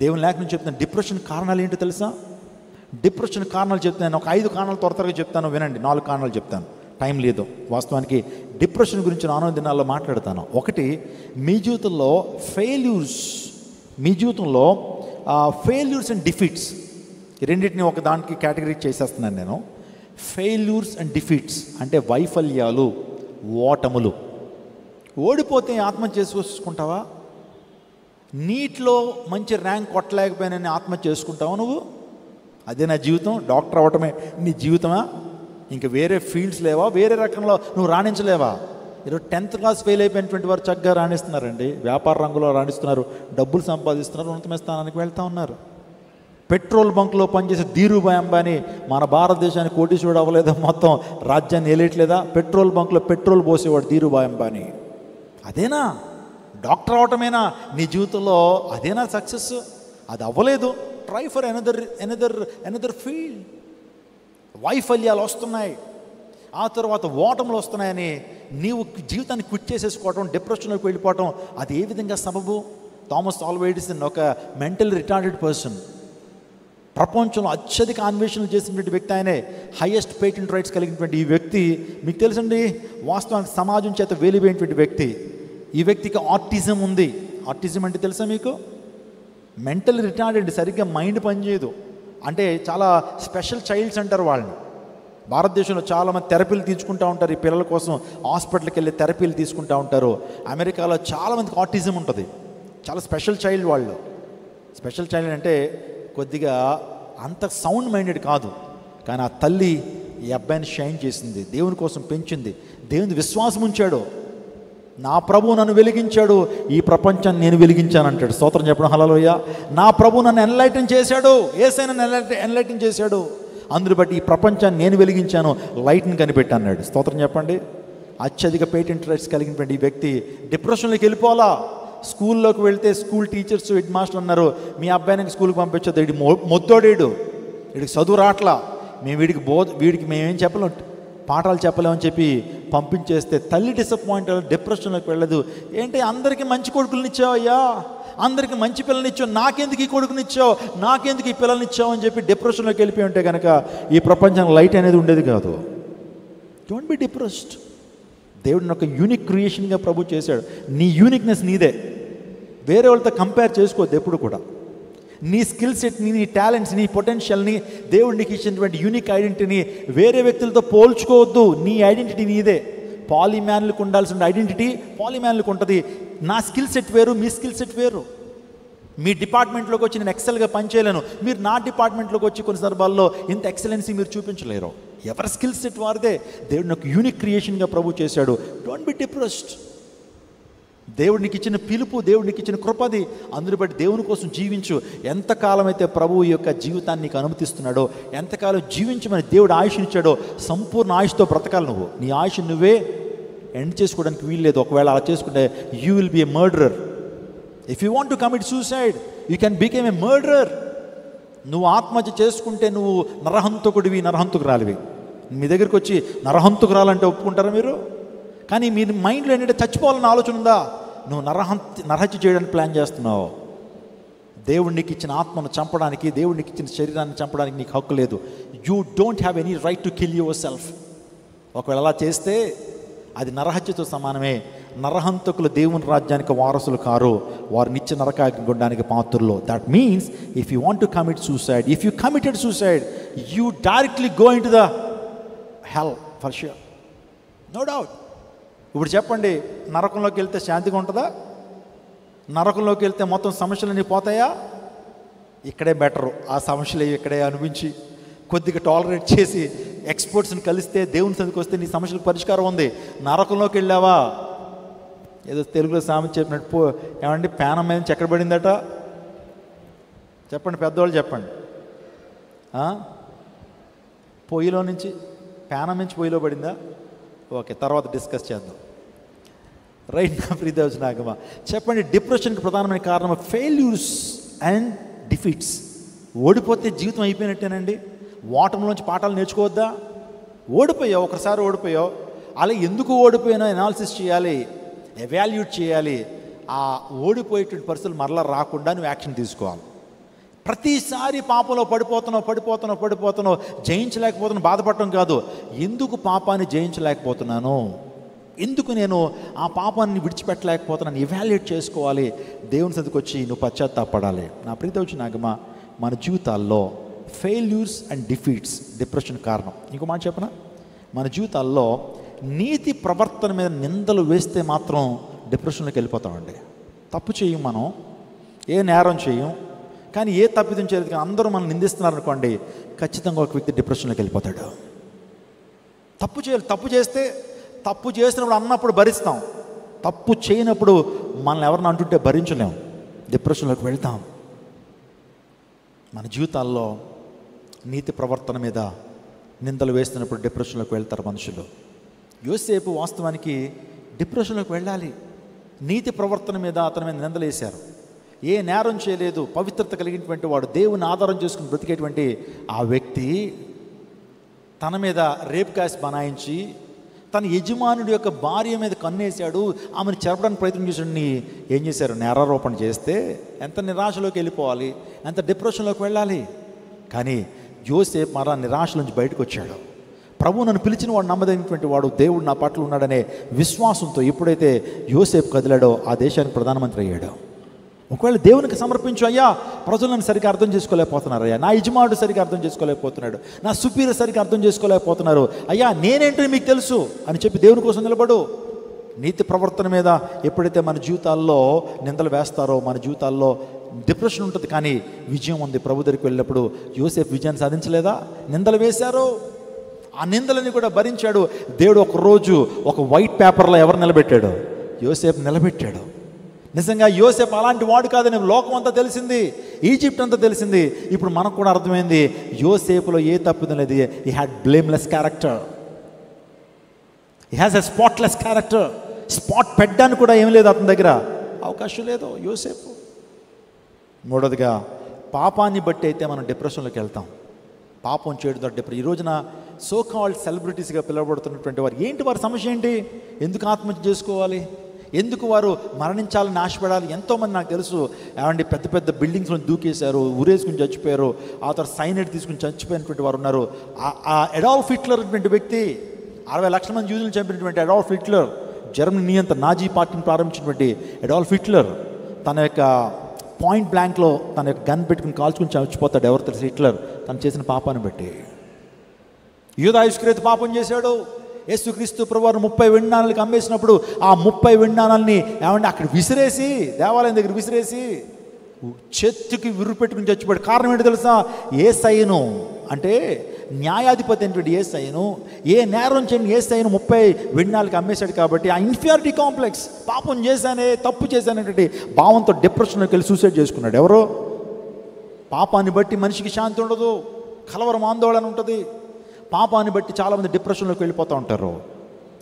దేవుని లేఖనం చెప్తున్నాను, డిప్రెషన్ కారణాలు ఏంటో తెలుసా? డిప్రెషన్ కారణాలు చెప్తున్నాను. ఒక 5 కారణాలు త్వరగా చెప్తాను, వినండి. 4 కారణాలు చెప్తాను, టైం లేదు. వాస్తవానికి డిప్రెషన్ గురించి రానున్న దినాల్లో మాట్లాడతాను. ఒకటి, మీ జీవితంలో ఫెయిల్యూర్స్ అండ్ డిఫీట్స్, ఈ రెండింటిని ఒక దానికి కేటగిరీ చేసేస్తున్నాను నేను. ఫెయిల్యూర్స్ అండ్ డిఫీట్స్ అంటే వైఫల్యాలు, ఓటములు. ఓడిపోతే ఆత్మహత్య చేసుకుంటావా? నీట్లో మంచి ర్యాంక్ కొట్టలేకపోయినా ఆత్మహత్య చేసుకుంటావా నువ్వు? అదే నా జీవితం, డాక్టర్ అవ్వటమే నీ జీవితమా? ఇంకా వేరే ఫీల్డ్స్ లేవా? వేరే రకంలో నువ్వు రాణించలేవా? ఈరోజు 10th క్లాస్ ఫెయిల్ అయిపోయినటువంటి వారు చక్కగా రాణిస్తున్నారండి, వ్యాపార రంగంలో రాణిస్తున్నారు, డబ్బులు సంపాదిస్తున్నారు, ఉన్నతమైన స్థానానికి వెళ్తూ ఉన్నారు. పెట్రోల్ బంక్లో పనిచేసే ధీరుభాయ్ అంబానీ మన భారతదేశానికి కోటీశ్వరుడు అవ్వలేదా? మొత్తం రాజ్యాన్ని ఏలేయట్లేదా? పెట్రోల్ బంక్లో పెట్రోల్ పోసేవాడు ధీరుభాయ్ అంబానీ. అదేనా డాక్టర్ అవటమేనా నీ జీవితంలో? అదేనా సక్సెస్? అది అవ్వలేదు, ట్రై ఫర్ ఎనదర్ ఫీల్డ్. వైఫల్యాలు వస్తున్నాయి, ఆ తర్వాత ఓటములు వస్తున్నాయని నీవు జీవితాన్ని క్విట్ చేసేసుకోవటం, డిప్రెషన్లోకి వెళ్ళిపోవటం, అది ఏ విధంగా సబబు? థామస్ ఆల్వా ఎడిసన్ ఒక మెంటల్ రిటార్డెడ్ పర్సన్, ప్రపంచంలో అత్యధిక అన్వేషణలు చేసినటువంటి వ్యక్తి, ఆయనే హైయెస్ట్ పేటెంట్ రైట్స్ కలిగినటువంటి ఈ వ్యక్తి, మీకు తెలుసండి, వాస్తవానికి సమాజం చేత వెలిపోయినటువంటి వ్యక్తి. ఈ వ్యక్తికి ఆటిజం ఉంది. ఆటిజం అంటే తెలుసా మీకు? మెంటల్ రిటార్డెడ్, సరిగ్గా మైండ్ పనిచేయదు. అంటే చాలా స్పెషల్ చైల్డ్స్ అంటారు వాళ్ళని. భారతదేశంలో చాలామంది థెరపీలు తీసుకుంటూ ఉంటారు, ఈ పిల్లల కోసం హాస్పిటల్కి వెళ్ళి థెరపీలు తీసుకుంటూ ఉంటారు. అమెరికాలో చాలామందికి ఆటిజం ఉంటుంది, చాలా స్పెషల్ చైల్డ్ వాళ్ళు. స్పెషల్ చైల్డ్ అంటే కొద్దిగా అంత సౌండ్ మైండెడ్ కాదు, కానీ ఆ తల్లి ఈ అబ్బాయిని షైన్ చేసింది, దేవుని కోసం పెంచింది, దేవుని విశ్వాసం ఉంచాడు. నా ప్రభువు నన్ను వెలిగించాడు, ఈ ప్రపంచాన్ని నేను వెలిగించాను అంటాడు. స్తోత్రం చెప్పడం హల్లెలూయా. నా ప్రభువు నన్ను ఎన్లైటన్ చేశాడు, యేసయ్య నన్ను ఎన్లైటన్ చేశాడు, అందుని బట్టి ఈ ప్రపంచాన్ని నేను వెలిగించాను, లైట్ని కనిపెట్టాన్నాడు. స్తోత్రం చెప్పండి. అత్యధిక పేటెంట్ రైట్స్ కలిగినటువంటి ఈ వ్యక్తి డిప్రెషన్లోకి వెళ్ళిపోవాలా. స్కూల్లోకి వెళ్తే స్కూల్ టీచర్స్, హెడ్ మాస్టర్ అన్నారు, మీ అబ్బాయిని స్కూల్కి పంపించొద్దు, వీడి మొద్దోడేడు, వీడికి చదువు రాట్లా, మేము వీడికి మేమేం చెప్పలేం, పాఠాలు చెప్పలేమని చెప్పి పంపించేస్తే తల్లి డిసప్పాయింట్, డిప్రెషన్లోకి వెళ్ళదు. ఏంటి అందరికీ మంచి కొడుకులనిచ్చావు అయ్యా, అందరికీ మంచి పిల్లల్నిచ్చావు, నాకెందుకు ఈ కొడుకునిచ్చావు, నాకెందుకు ఈ పిల్లల్నిచ్చావు అని చెప్పి డిప్రెషన్లోకి వెళ్ళిపోయి ఉంటే కనుక ఈ ప్రపంచం లైట్ అనేది ఉండేది కాదు. Don't be depressed. దేవుడిని ఒక యూనిక్ క్రియేషన్గా ప్రభు చేశాడు. నీ యూనిక్నెస్ నీదే, వేరే వాళ్ళతో కంపేర్ చేసుకోవద్దు ఎప్పుడు కూడా. నీ స్కిల్ సెట్ని, నీ టాలెంట్స్, నీ పొటెన్షియల్ని, దేవుడు నీకు ఇచ్చినటువంటి యూనిక్ ఐడెంటిటీని వేరే వ్యక్తులతో పోల్చుకోవద్దు. నీ ఐడెంటిటీ నీదే. పాలిమ్యాన్లకు ఉండాల్సిన ఐడెంటిటీ పాలిమ్యాన్లకు ఉంటుంది. నా స్కిల్ సెట్ వేరు, మీ స్కిల్ సెట్ వేరు. మీ డిపార్ట్మెంట్లోకి వచ్చి నేను ఎక్సెల్గా పనిచేయలేను, మీరు నా డిపార్ట్మెంట్లోకి వచ్చి కొన్ని సందర్భాల్లో ఇంత ఎక్సలెన్సీ మీరు చూపించలేరు. ఎవరి స్కిల్ సెట్ వారిదే. దేవుడిని ఒక యూనిక్ క్రియేషన్గా ప్రభు చేశాడు. Don't be depressed. దేవుడు నీకు ఇచ్చిన పిలుపు, దేవుడు నీకు ఇచ్చిన కృపది, అందుని బట్టి దేవుని కోసం జీవించు. ఎంతకాలం అయితే ప్రభువు యొక్క జీవితాన్ని నీకు అనుమతిస్తున్నాడో, ఎంతకాలం జీవించమని దేవుడు ఆయుష్నిచ్చాడో, సంపూర్ణ ఆయుష్తో బ్రతకాలి. నువ్వు నీ ఆయుష్ నువ్వే ఎండ్ చేసుకోవడానికి వీల్లేదు. ఒకవేళ అలా చేసుకుంటే you will be a murderer. If you want to commit suicide, you can became a murderer. నువ్వు ఆత్మహత్య చేసుకుంటే నువ్వు నరహంతకుడివి, నరహంతకురాలివి. మీ దగ్గరికి వచ్చి నరహంతకురాలంటే ఒప్పుకుంటారా మీరు? కానీ మీ మైండ్లో ఏంటంటే చచ్చిపోవాలన్న ఆలోచన ఉందా? నువ్వు నరహత్య చేయడానికి ప్లాన్ చేస్తున్నావు. దేవుడు నీకు ఇచ్చిన ఆత్మను చంపడానికి, దేవుడు నీకు ఇచ్చిన శరీరాన్ని చంపడానికి నీకు హక్కు లేదు. You don't have any right to kill your self. ఒకవేళ అలా చేస్తే అది నరహత్యతో సమానమే. నరహంతకులు దేవుని రాజ్యానికి వారసులు కారు, వారు నిత్య నరకాగ్నిగుండానికి పాత్రులు. That means if you want to commit suicide, if you committed suicide, you directly go into the hell for sure, no doubt. ఇప్పుడు చెప్పండి, నరకంలోకి వెళ్తే శాంతిగా ఉంటుందా? నరకంలోకి వెళ్తే మొత్తం సమస్యలన్నీ పోతాయా? ఇక్కడే బెటరు. ఆ సమస్యలు ఇక్కడే అనిపించి కొద్దిగా టాలరేట్ చేసి ఎక్స్పర్ట్స్ని కలిస్తే, దేవుని సన్నిధికి వస్తే నీ సమస్యలకు పరిష్కారం ఉంది. నరకంలోకి వెళ్ళావా, ఏదో తెలుగులో సామెత చెప్పినట్టు ఏమండి, పేనం మీద నుంచి ఎక్కడ పడిందట చెప్పండి, పెద్దవాళ్ళు చెప్పండి. పొయ్యిలో నుంచి, పేనం నుంచి పొయ్యిలో పడిందా? ఓకే, తర్వాత డిస్కస్ చేద్దాం. రైట్ నా ప్రియదేవ నాగమా, చెప్పండి, డిప్రెషన్కి ప్రధానమైన కారణం ఫెయిల్యూర్స్ అండ్ డిఫీట్స్. ఓడిపోతే జీవితం అయిపోయినట్టేనండి. ఓటంలోంచి పాఠాలు నేర్చుకోవద్దా? ఓడిపోయావు, ఒకసారి ఓడిపోయావు, అలా ఎందుకు ఓడిపోయినా ఎనాలిసిస్ చేయాలి, ఎవాల్యూట్ చేయాలి. ఆ ఓడిపోయేటువంటి పరిస్థితులు మరలా రాకుండా నువ్వు యాక్షన్ తీసుకోవాలి. ప్రతిసారి పాపంలో పడిపోతున్నావు, జయించలేకపోతున్నావు, బాధపడటం కాదు. ఎందుకు పాపాన్ని జయించలేకపోతున్నాను, ఎందుకు నేను ఆ పాపాన్ని విడిచిపెట్టలేకపోతున్నాను, ఎవాల్యుయేట్ చేసుకోవాలి. దేవుని సన్నిధికి వచ్చి నువ్వు పశ్చాత్తాపడాలి. నా ప్రియదేవ నాగమా, మన జీవితాల్లో ఫెయిల్యూర్స్ అండ్ డిఫీట్స్ డిప్రెషన్ కారణం. ఇంకో మాట చెప్పనా, మన జీవితాల్లో నీతి ప్రవర్తన మీద నిందలు వేస్తే మాత్రం డిప్రెషన్లోకి వెళ్ళిపోతామండి. తప్పు చేయం, మనం ఏ నేరం చేయం, కానీ ఏ తప్పిదం చేయలేదు, కానీ అందరూ మనం నిందిస్తున్నారు అనుకోండి, ఖచ్చితంగా ఒక వ్యక్తి డిప్రెషన్లోకి వెళ్ళిపోతాడు. తప్పు చేయాలి, తప్పు చేస్తే, తప్పు చేసినప్పుడు అన్నప్పుడు భరిస్తాం, తప్పు చేయనప్పుడు మనల్ని ఎవరిని అంటుంటే భరించలేం, డిప్రెషన్లోకి వెళ్తాం. మన జీవితాల్లో నీతి ప్రవర్తన మీద నిందలు వేస్తున్నప్పుడు డిప్రెషన్లోకి వెళ్తారు మనుషులు. యోసేపు వాస్తవానికి డిప్రెషన్లోకి వెళ్ళాలి. నీతి ప్రవర్తన మీద అతని మీద నిందలు వేశారు. ఏ నేరం చేయలేదు, పవిత్రత కలిగినటువంటి వాడు, దేవుని ఆధారం చేసుకుని బ్రతికేటువంటి ఆ వ్యక్తి తన మీద రేప్ కేసు బనాయించి తన యజమానుడి యొక్క భార్య మీద కన్నేశాడు, ఆమెను చెరపడానికి ప్రయత్నం చేసాడు. ఏం చేశారు? నేరారోపణ చేస్తే ఎంత నిరాశలోకి వెళ్ళిపోవాలి, ఎంత డిప్రెషన్లోకి వెళ్ళాలి. కానీ యోసేపు మరలా నిరాశ నుంచి బయటకు వచ్చాడు. ప్రభు నన్ను పిలిచిన వాడు నమ్మదగినటువంటి వాడు, దేవుడు నా పట్ల ఉన్నాడనే విశ్వాసంతో ఎప్పుడైతే యోసేపు కదిలాడో ఆ దేశానికి ప్రధానమంత్రి అయ్యాడు. ఒకవేళ దేవునికి సమర్పించు, అయ్యా ప్రజలు నన్ను సరిగ్గా అర్థం చేసుకోలేకపోతున్నారు, అయ్యా నా యజమానుడు సరిగ్గా అర్థం చేసుకోలేకపోతున్నాడు, నా సుపీరియర్ సరిగ్గా అర్థం చేసుకోలేకపోతున్నారు, అయ్యా నేనేంటో మీకు తెలుసు అని చెప్పి దేవుని కోసం నిలబడు. నీతి ప్రవర్తన మీద ఎప్పుడైతే మన జీవితాల్లో నిందలు వేస్తారో మన జీవితాల్లో డిప్రెషన్ ఉంటుంది, కానీ విజయం ఉంది. ప్రభు దగ్గరికి వెళ్ళినప్పుడు యోసేపు విజయాన్ని సాధించలేదా? నిందలు వేశారు, ఆ నిందలని కూడా భరించాడు. దేవుడు ఒకరోజు ఒక వైట్ పేపర్లో ఎవరు నిలబెట్టాడు? యోసేపు నిలబెట్టాడు. నిజంగా యోసేపు అలాంటి వాడు కాదని లోకం అంతా తెలిసింది, ఈజిప్ట్ అంతా తెలిసింది. ఇప్పుడు మనకు కూడా అర్థమైంది యోసేపులో ఏ తప్పుదం లేదు. He had blameless character, he has a spotless character. Spot పెట్టడానికి కూడా ఏం లేదు అతని దగ్గర, అవకాశం లేదు యోసేపు. మూడవదిగా పాపాన్ని బట్టి అయితే మనం డిప్రెషన్లోకి వెళ్తాం. పాపం చేయడం డిప్రెషన్. ఈ రోజున సో కాల్డ్ సెలబ్రిటీస్గా పిలువబడుతున్నటువంటి వారు ఏంటి, వారి సమస్య ఏంటి? ఎందుకు ఆత్మహత్య చేసుకోవాలి? ఎందుకు వారు మరణించాలని ఆశపడాలి? ఎంతోమంది నాకు తెలుసు ఏమండి పెద్ద పెద్ద బిల్డింగ్స్లో దూకేశారు, ఊరేసుకుని చచ్చిపోయారు, ఆ తర్వాత సైనైడ్ తీసుకుని చచ్చిపోయినటువంటి వారు ఉన్నారు. ఆ అడాల్ఫ్ హిట్లర్ అటువంటి వ్యక్తి 60 లక్షల మంది యూదులను చంపినటువంటి అడాల్ఫ్ హిట్లర్, జర్మనీ నియంత నాజీ పార్టీని ప్రారంభించినటువంటి అడాల్ఫ్ హిట్లర్ తన యొక్క పాయింట్ బ్లాంక్లో తన యొక్క గన్ పెట్టుకుని కాల్చుకుని చచ్చిపోతాడు. ఎవరు తెలుసు? హిట్లర్ తను చేసిన పాపాన్ని బట్టి. యూదా ఇస్కరియోతు పాపం చేశాడు. యేసుక్రీస్తు ప్రభువారు 30 వెండి నాణాలకి అమ్మేసినప్పుడు ఆ 30 వెండి నాణాలని ఏమంటే అక్కడ విసిరేసి, దేవాలయం దగ్గర విసిరేసి చెట్టుకి విరుగు పెట్టుకుని చచ్చిపోయాడు. కారణం ఏంటో తెలుసా? యేసయ్యను అంటే న్యాయాధిపతి అయినటువంటి యేసయ్యను, ఏ నేరం చేయని యేసయ్యను 30 వెండి నాణాలకి అమ్మేశాడు. కాబట్టి ఆ ఇన్ఫీరియారిటీ కాంప్లెక్స్, పాపం చేశానే, తప్పు చేశానటువంటి భావంతో డిప్రెషన్లోకి వెళ్ళి సూసైడ్ చేసుకున్నాడు. ఎవరో? పాపాన్ని బట్టి మనిషికి శాంతి ఉండదు, కలవరం, ఆందోళన ఉంటుంది. పాపాన్ని బట్టి చాలామంది డిప్రెషన్లోకి వెళ్ళిపోతూ ఉంటారు.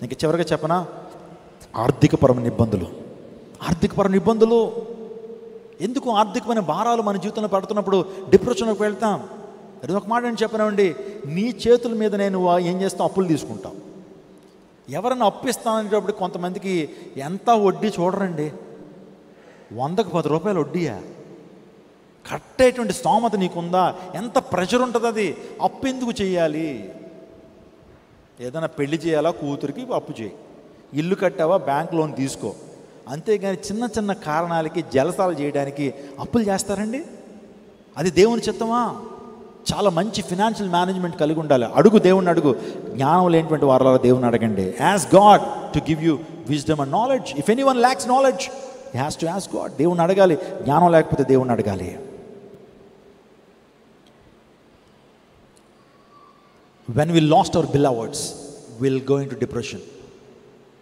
ఇంక చివరిగా చెప్పనా, ఆర్థికపరమైన ఇబ్బందులు. ఆర్థికపరమైన ఇబ్బందులు ఎందుకు? ఆర్థికమైన భారాలు మన జీవితంలో పడుతున్నప్పుడు డిప్రెషన్లోకి వెళ్తాం. అది ఒక మాట నేను చెప్పనండి, నీ చేతుల మీద నేను ఏం చేస్తాం? అప్పులు తీసుకుంటాం. ఎవరైనా అప్పిస్తాననేటప్పుడు కొంతమందికి ఎంత వడ్డీ చూడరండి, 100కు 10 రూపాయలు వడ్డీయా? కట్టేటువంటి స్తోమత నీకుందా? ఎంత ప్రెషర్ ఉంటుంది అది. అప్పు ఎందుకు చేయాలి? ఏదైనా పెళ్లి చేయాలా, కూతురికి అప్పు చేయి. ఇల్లు కట్టావా, బ్యాంక్ లోన్ తీసుకో. అంతేగాని చిన్న చిన్న కారణాలకి జలసాలు చేయడానికి అప్పులు చేస్తారండి? అది దేవుని చిత్తమా? చాలా మంచి ఫినాన్షియల్ మేనేజ్మెంట్ కలిగి ఉండాలి. అడుగు, దేవుణ్ణి అడుగు. జ్ఞానం లేనటువంటి వారిలో దేవుని అడగండి. Ask God to give you wisdom and knowledge. If anyone lacks knowledge he has to ask God. దేవుణ్ణి అడగాలి. జ్ఞానం లేకపోతే దేవుణ్ణి అడగాలి. When we lost our beloveds, we'll go into depression.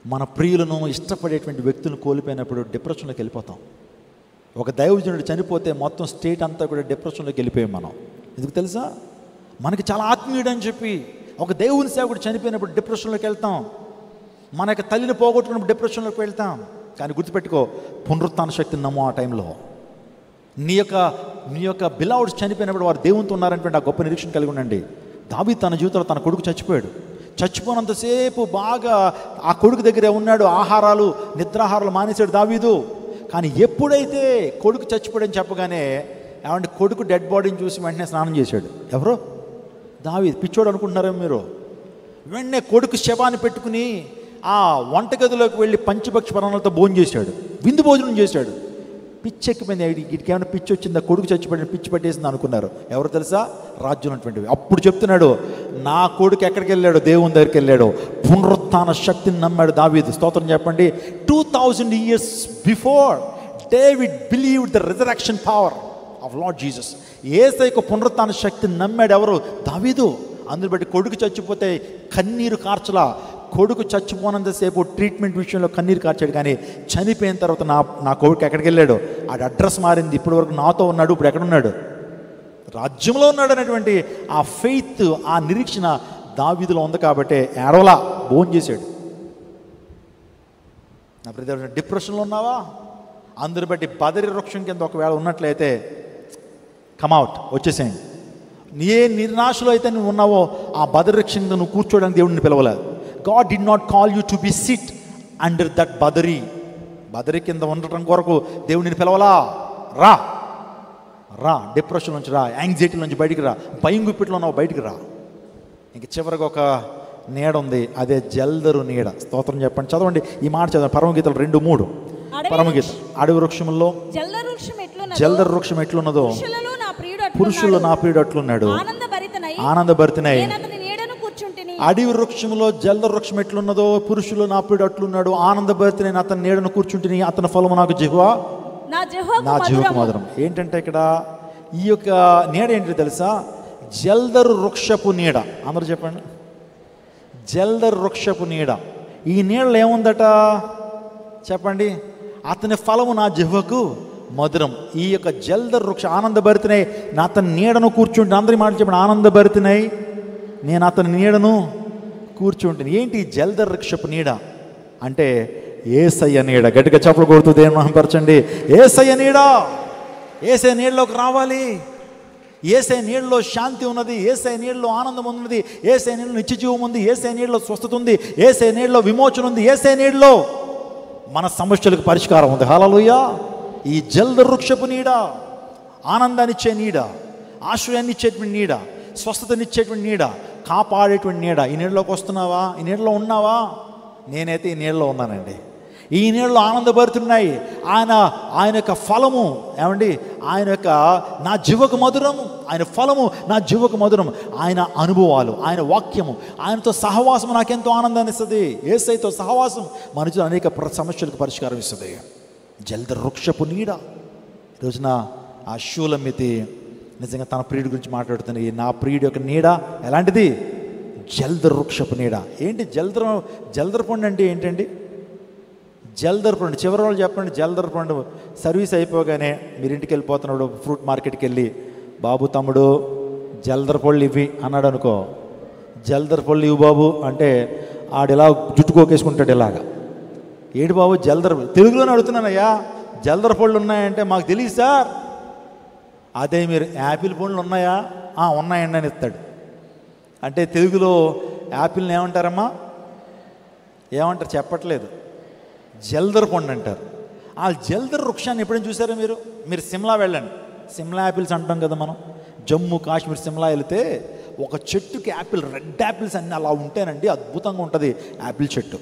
మన ప్రియులను, ఇష్టపడేటువంటి వ్యక్తులను కోల్పోయినప్పుడు డిప్రెషన్లోకి వెళ్ళిపోతాం. ఒక దైవజనుడు చనిపోతే మొత్తం స్టేట్ అంతా కూడా డిప్రెషన్లోకి వెళ్ళిపోయాం మనం. ఎందుకు తెలుసా? మనకి చాలా ఆత్మీయుడు అని చెప్పి ఒక దేవుని సేవకుడు చనిపోయినప్పుడు డిప్రెషన్లోకి వెళ్తాం. మన యొక్క తల్లిని పోగొట్టుకున్నప్పుడు డిప్రెషన్లోకి వెళ్తాం. కానీ గుర్తుపెట్టుకో, పునరుత్థాన శక్తిని నమ్ము. ఆ టైంలో నీ యొక్క బిలౌడ్స్ చనిపోయినప్పుడు వారు దేవునితో ఉన్నారనేటువంటి ఆ గొప్ప నిరీక్షణ కలిగి ఉండండి. దావీదు తన జీవితంలో తన కొడుకు చచ్చిపోయాడు. చచ్చిపోయినంతసేపు బాగా ఆ కొడుకు దగ్గరే ఉన్నాడు. ఆహారాలు, నిద్రాహారాలు మానేశాడు దావీదు. కానీ ఎప్పుడైతే కొడుకు చచ్చిపోయాడని చెప్పగానే ఏమంటే కొడుకు డెడ్ బాడీని చూసి వెంటనే స్నానం చేశాడు. ఎవరో? దావీదు. పిచ్చోడు అనుకుంటున్నారేమో మీరు. వెంటనే కొడుకు శవాన్ని పెట్టుకుని ఆ వంటగదిలోకి వెళ్ళి పంచభక్ష పరాణాలతో భోజనం చేశాడు, విందు భోజనం చేశాడు. పిచ్చి ఎక్కిపోయింది. వీటికి ఏమైనా పిచ్చి వచ్చిందా? కొడుకు చచ్చిపోయిన పిచ్చి పట్టేసింది అనుకున్నారు. ఎవరు తెలుసా? రాజ్యం అటువంటివి. అప్పుడు చెప్తున్నాడు, నా కొడుకు ఎక్కడికి వెళ్ళాడు? దేవుని దగ్గరికి వెళ్ళాడు. పునరుత్థాన శక్తిని నమ్మాడు దావీదు. స్తోత్రం చెప్పండి. 2000 years before David believed the resurrection power of Lord Jesus. యేసయ్య పునరుత్థాన శక్తిని నమ్మాడు ఎవరు? దావీదు. అందుని బట్టి కొడుకు చచ్చిపోతే కన్నీరు కార్చలా. కొడుకు చచ్చిపోనంతసేపు ట్రీట్మెంట్ విషయంలో కన్నీరు కార్చాడు. కానీ చనిపోయిన తర్వాత నా కొడుకు ఎక్కడికి వెళ్ళాడు? ఆ అడ్రస్ మారింది. ఇప్పటి వరకు నాతో ఉన్నాడు, ఇప్పుడు ఎక్కడున్నాడు? రాజ్యంలో ఉన్నాడు అనేటువంటి ఆ ఫెయిత్, ఆ నిరీక్షణ దావీదులో ఉంది. కాబట్టి ఏడవలా, భోజనం చేశాడు. నా బ్రదర్, డిప్రెషన్లో ఉన్నావా? అందుని బట్టి బదరి వృక్షం కింద ఒకవేళ ఉన్నట్లయితే కమ్అవుట్, వచ్చేసేయండి. ఏ నిరాశలో అయితే నువ్వు ఉన్నావో ఆ బదరి వృక్షం కింద నువ్వు కూర్చోడానికి దేవుడిని పిలవలేదు. God did not call you to be SIT under that Badari. Badari కింద ఉండటం కొరకు దేవుడిని పిలవలా. రా రా, డిప్రెషన్ నుంచి రా, యాంగ్జైటీ నుంచి బయటికి రా, భయం గుప్పిట్లో ఉన్నావు, బయటికి రా. ఇంక చివరికి ఒక నీడ ఉంది, అదే జల్దరు నీడ. స్తోత్రం చెప్పండి, చదవండి ఈ మాట చదవండి. పరమగీతలు 2:3. పరమగీత. అడవి వృక్షంలో జల్దరు వృక్షం ఎట్లున్నదో పురుషులు నా ప్రియుడు అట్లున్నాడు, ఆనందభరితనై. అడవి వృక్షంలో జల్దరు వృక్షం ఎట్లున్నదో పురుషులు నా ప్రియుడు అట్లున్నాడు, ఆనందభరితనై అతని నీడను కూర్చుంటుని, అతని ఫలము నాకు జిహ్వా నా జీవకు మధురం. ఏంటంటే ఇక్కడ ఈ యొక్క నీడ ఏంటో తెలుసా? జల్దరు వృక్షపు నీడ. అందరూ చెప్పండి, జల్దరు వృక్షపు నీడ. ఈ నీడలో ఏముందట చెప్పండి? అతని ఫలము నా జిహ్వకు మధురం. ఈ యొక్క జల్దరు వృక్ష ఆనందభరితనై నా అతని నీడను కూర్చుంటే, అందరి మాట చెప్పండి, ఆనందభరితనై నేను అతని నీడను కూర్చుంటాను. ఏంటి జల్దరు వృక్షపు నీడ అంటే? యేసయ్య నీడ. గట్టిగా చప్పలు కొడుతూ దేవుని మహిమపరచండి. యేసయ్య నీడ. యేసయ్య నీడలోకి రావాలి. యేసయ్య నీడలో శాంతి ఉన్నది, యేసయ్య నీడలో ఆనందం ఉన్నది, యేసయ్య నీడలో నిత్యజీవం ఉంది, యేసయ్య నీడలో స్వస్థత ఉంది, యేసయ్య నీడలో విమోచన ఉంది, యేసయ్య నీడలో మన సమస్యలకు పరిష్కారం ఉంది. హల్లెలూయా. ఈ జల్దరు వృక్షపు నీడ, ఆనందాన్నిచ్చే నీడ, ఆశ్రయాన్ని ఇచ్చేటువంటి నీడ, స్వస్థతనిచ్చేటువంటి నీడ, కాపాడేటువంటి నీడ. ఈ నీడలోకి వస్తున్నావా? ఈ నీడలో ఉన్నావా? నేనైతే ఈ నీడలో ఉన్నానండి. ఈ నీడలో ఆనందభరితున్నాయి. ఆయన యొక్క ఫలము ఏమండి? ఆయన యొక్క నా జీవకు మధురము. ఆయన ఫలము నా జీవకు మధురం. ఆయన అనుభవాలు, ఆయన వాక్యము, ఆయనతో సహవాసం నాకెంతో ఆనందాన్ని ఇస్తుంది. యేసయ్యతో సహవాసం మనుషులు అనేక సమస్యలకు పరిష్కారం ఇస్తుంది. జల్దరు వృక్షపు నీడ. ఈరోజున ఆ షూలమ్మితి నిజంగా తన ప్రియుడి గురించి మాట్లాడుతుంది. నా ప్రియుడి యొక్క నీడ ఎలాంటిది? జల్దరు వృక్షపు నీడ. ఏంటి జల్దరు పండు అంటే ఏంటండి? జల్దరు పండు. చివరి వాళ్ళు చెప్పండి, జల్దరు పండు సర్వీస్ అయిపోగానే మీరు ఇంటికి వెళ్ళిపోతున్నాడు, ఫ్రూట్ మార్కెట్కి వెళ్ళి, బాబు తమ్ముడు జల్దరు పళ్ళు ఇవి అన్నాడు అనుకో. జల్దరు పళ్ళు ఇవి బాబు అంటే ఆడిలా జుట్టుకోకేసుకుంటాడు ఇలాగా. ఏడు బాబు జల్దరు, తెలుగులోనే అడుగుతున్నానయ్యా, జల్దరు పళ్ళు ఉన్నాయంటే మాకు తెలియదు సార్. అదే మీరు యాపిల్ పండ్లు ఉన్నాయా? ఉన్నాయండి అని ఇస్తాడు. అంటే తెలుగులో యాపిల్ని ఏమంటారమ్మా? ఏమంటారు చెప్పట్లేదు, జల్దరు పండు అంటారు. ఆ జల్దరు వృక్షాన్ని ఎప్పుడైనా చూసారా మీరు? మీరు సిమ్లా వెళ్ళండి, సిమ్లా యాపిల్స్ అంటాం కదా మనం. జమ్మూ కాశ్మీర్ సిమ్లా వెళితే ఒక చెట్టుకి యాపిల్, రెడ్ యాపిల్స్ అన్నీ అలా ఉంటేనండి అద్భుతంగా ఉంటుంది యాపిల్ చెట్టు.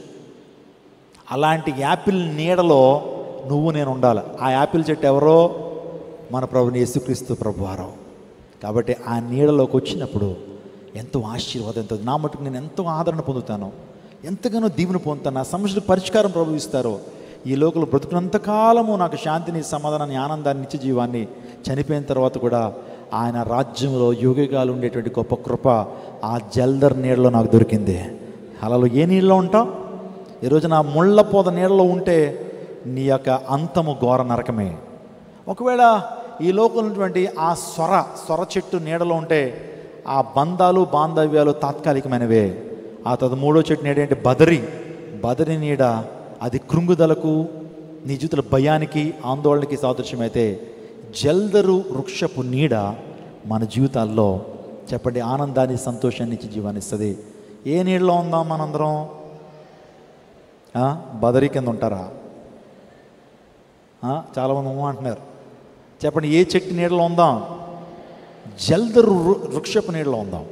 అలాంటి యాపిల్ నీడలో నువ్వు నేను ఉండాలి. ఆ యాపిల్ చెట్టు ఎవరో? మన ప్రభుని యేసుక్రీస్తు ప్రభువారు. కాబట్టి ఆ నీడలోకి వచ్చినప్పుడు ఎంతో ఆశీర్వాదం, ఎంతో నా మటుకు నేను ఎంతో ఆదరణ పొందుతాను, ఎంతగానో దీవెన పొందుతాను. నా సమస్యలకు పరిష్కారం ప్రభు ఇస్తారు. ఈ లోకంలో బ్రతుకున్నంతకాలము నాకు శాంతిని, సమాధానాన్ని, ఆనందాన్ని, నిత్య జీవాన్ని, చనిపోయిన తర్వాత కూడా ఆయన రాజ్యంలో యుగయుగాలు ఉండేటువంటి గొప్ప కృప ఆ జల్దర్ నీడలో నాకు దొరికింది. అలా ఏ నీళ్ళలో ఉంటావు? ఈరోజు నా ముళ్ళ పొద నీడలో ఉంటే నీ యొక్క అంతము ఘోర నరకమే. ఒకవేళ ఈ లోకంలో ఉన్నటువంటి ఆ సొర చెట్టు నీడలో ఉంటే ఆ బంధాలు, బాంధవ్యాలు తాత్కాలికమైనవే. ఆ తర్వాత మూడో చెట్టు నీడ ఏంటి? బదరి నీడ. అది కృంగుదలకు, నీ జీవితంలో భయానికి, ఆందోళనకి సాదృశ్యమైతే జల్దరు వృక్షపు నీడ మన జీవితాల్లో చెప్పండి ఆనందాన్ని, సంతోషాన్ని ఇచ్చి జీవాన్ని ఇస్తుంది. ఏ నీడలో ఉందాం మనందరం? బదరి కింద ఉంటారా? చాలామంది అంటున్నారు. చెప్పండి ఏ చెట్టు నీడలో ఉందాం? జల్దరు వృక్షపు నీడలో ఉందాం.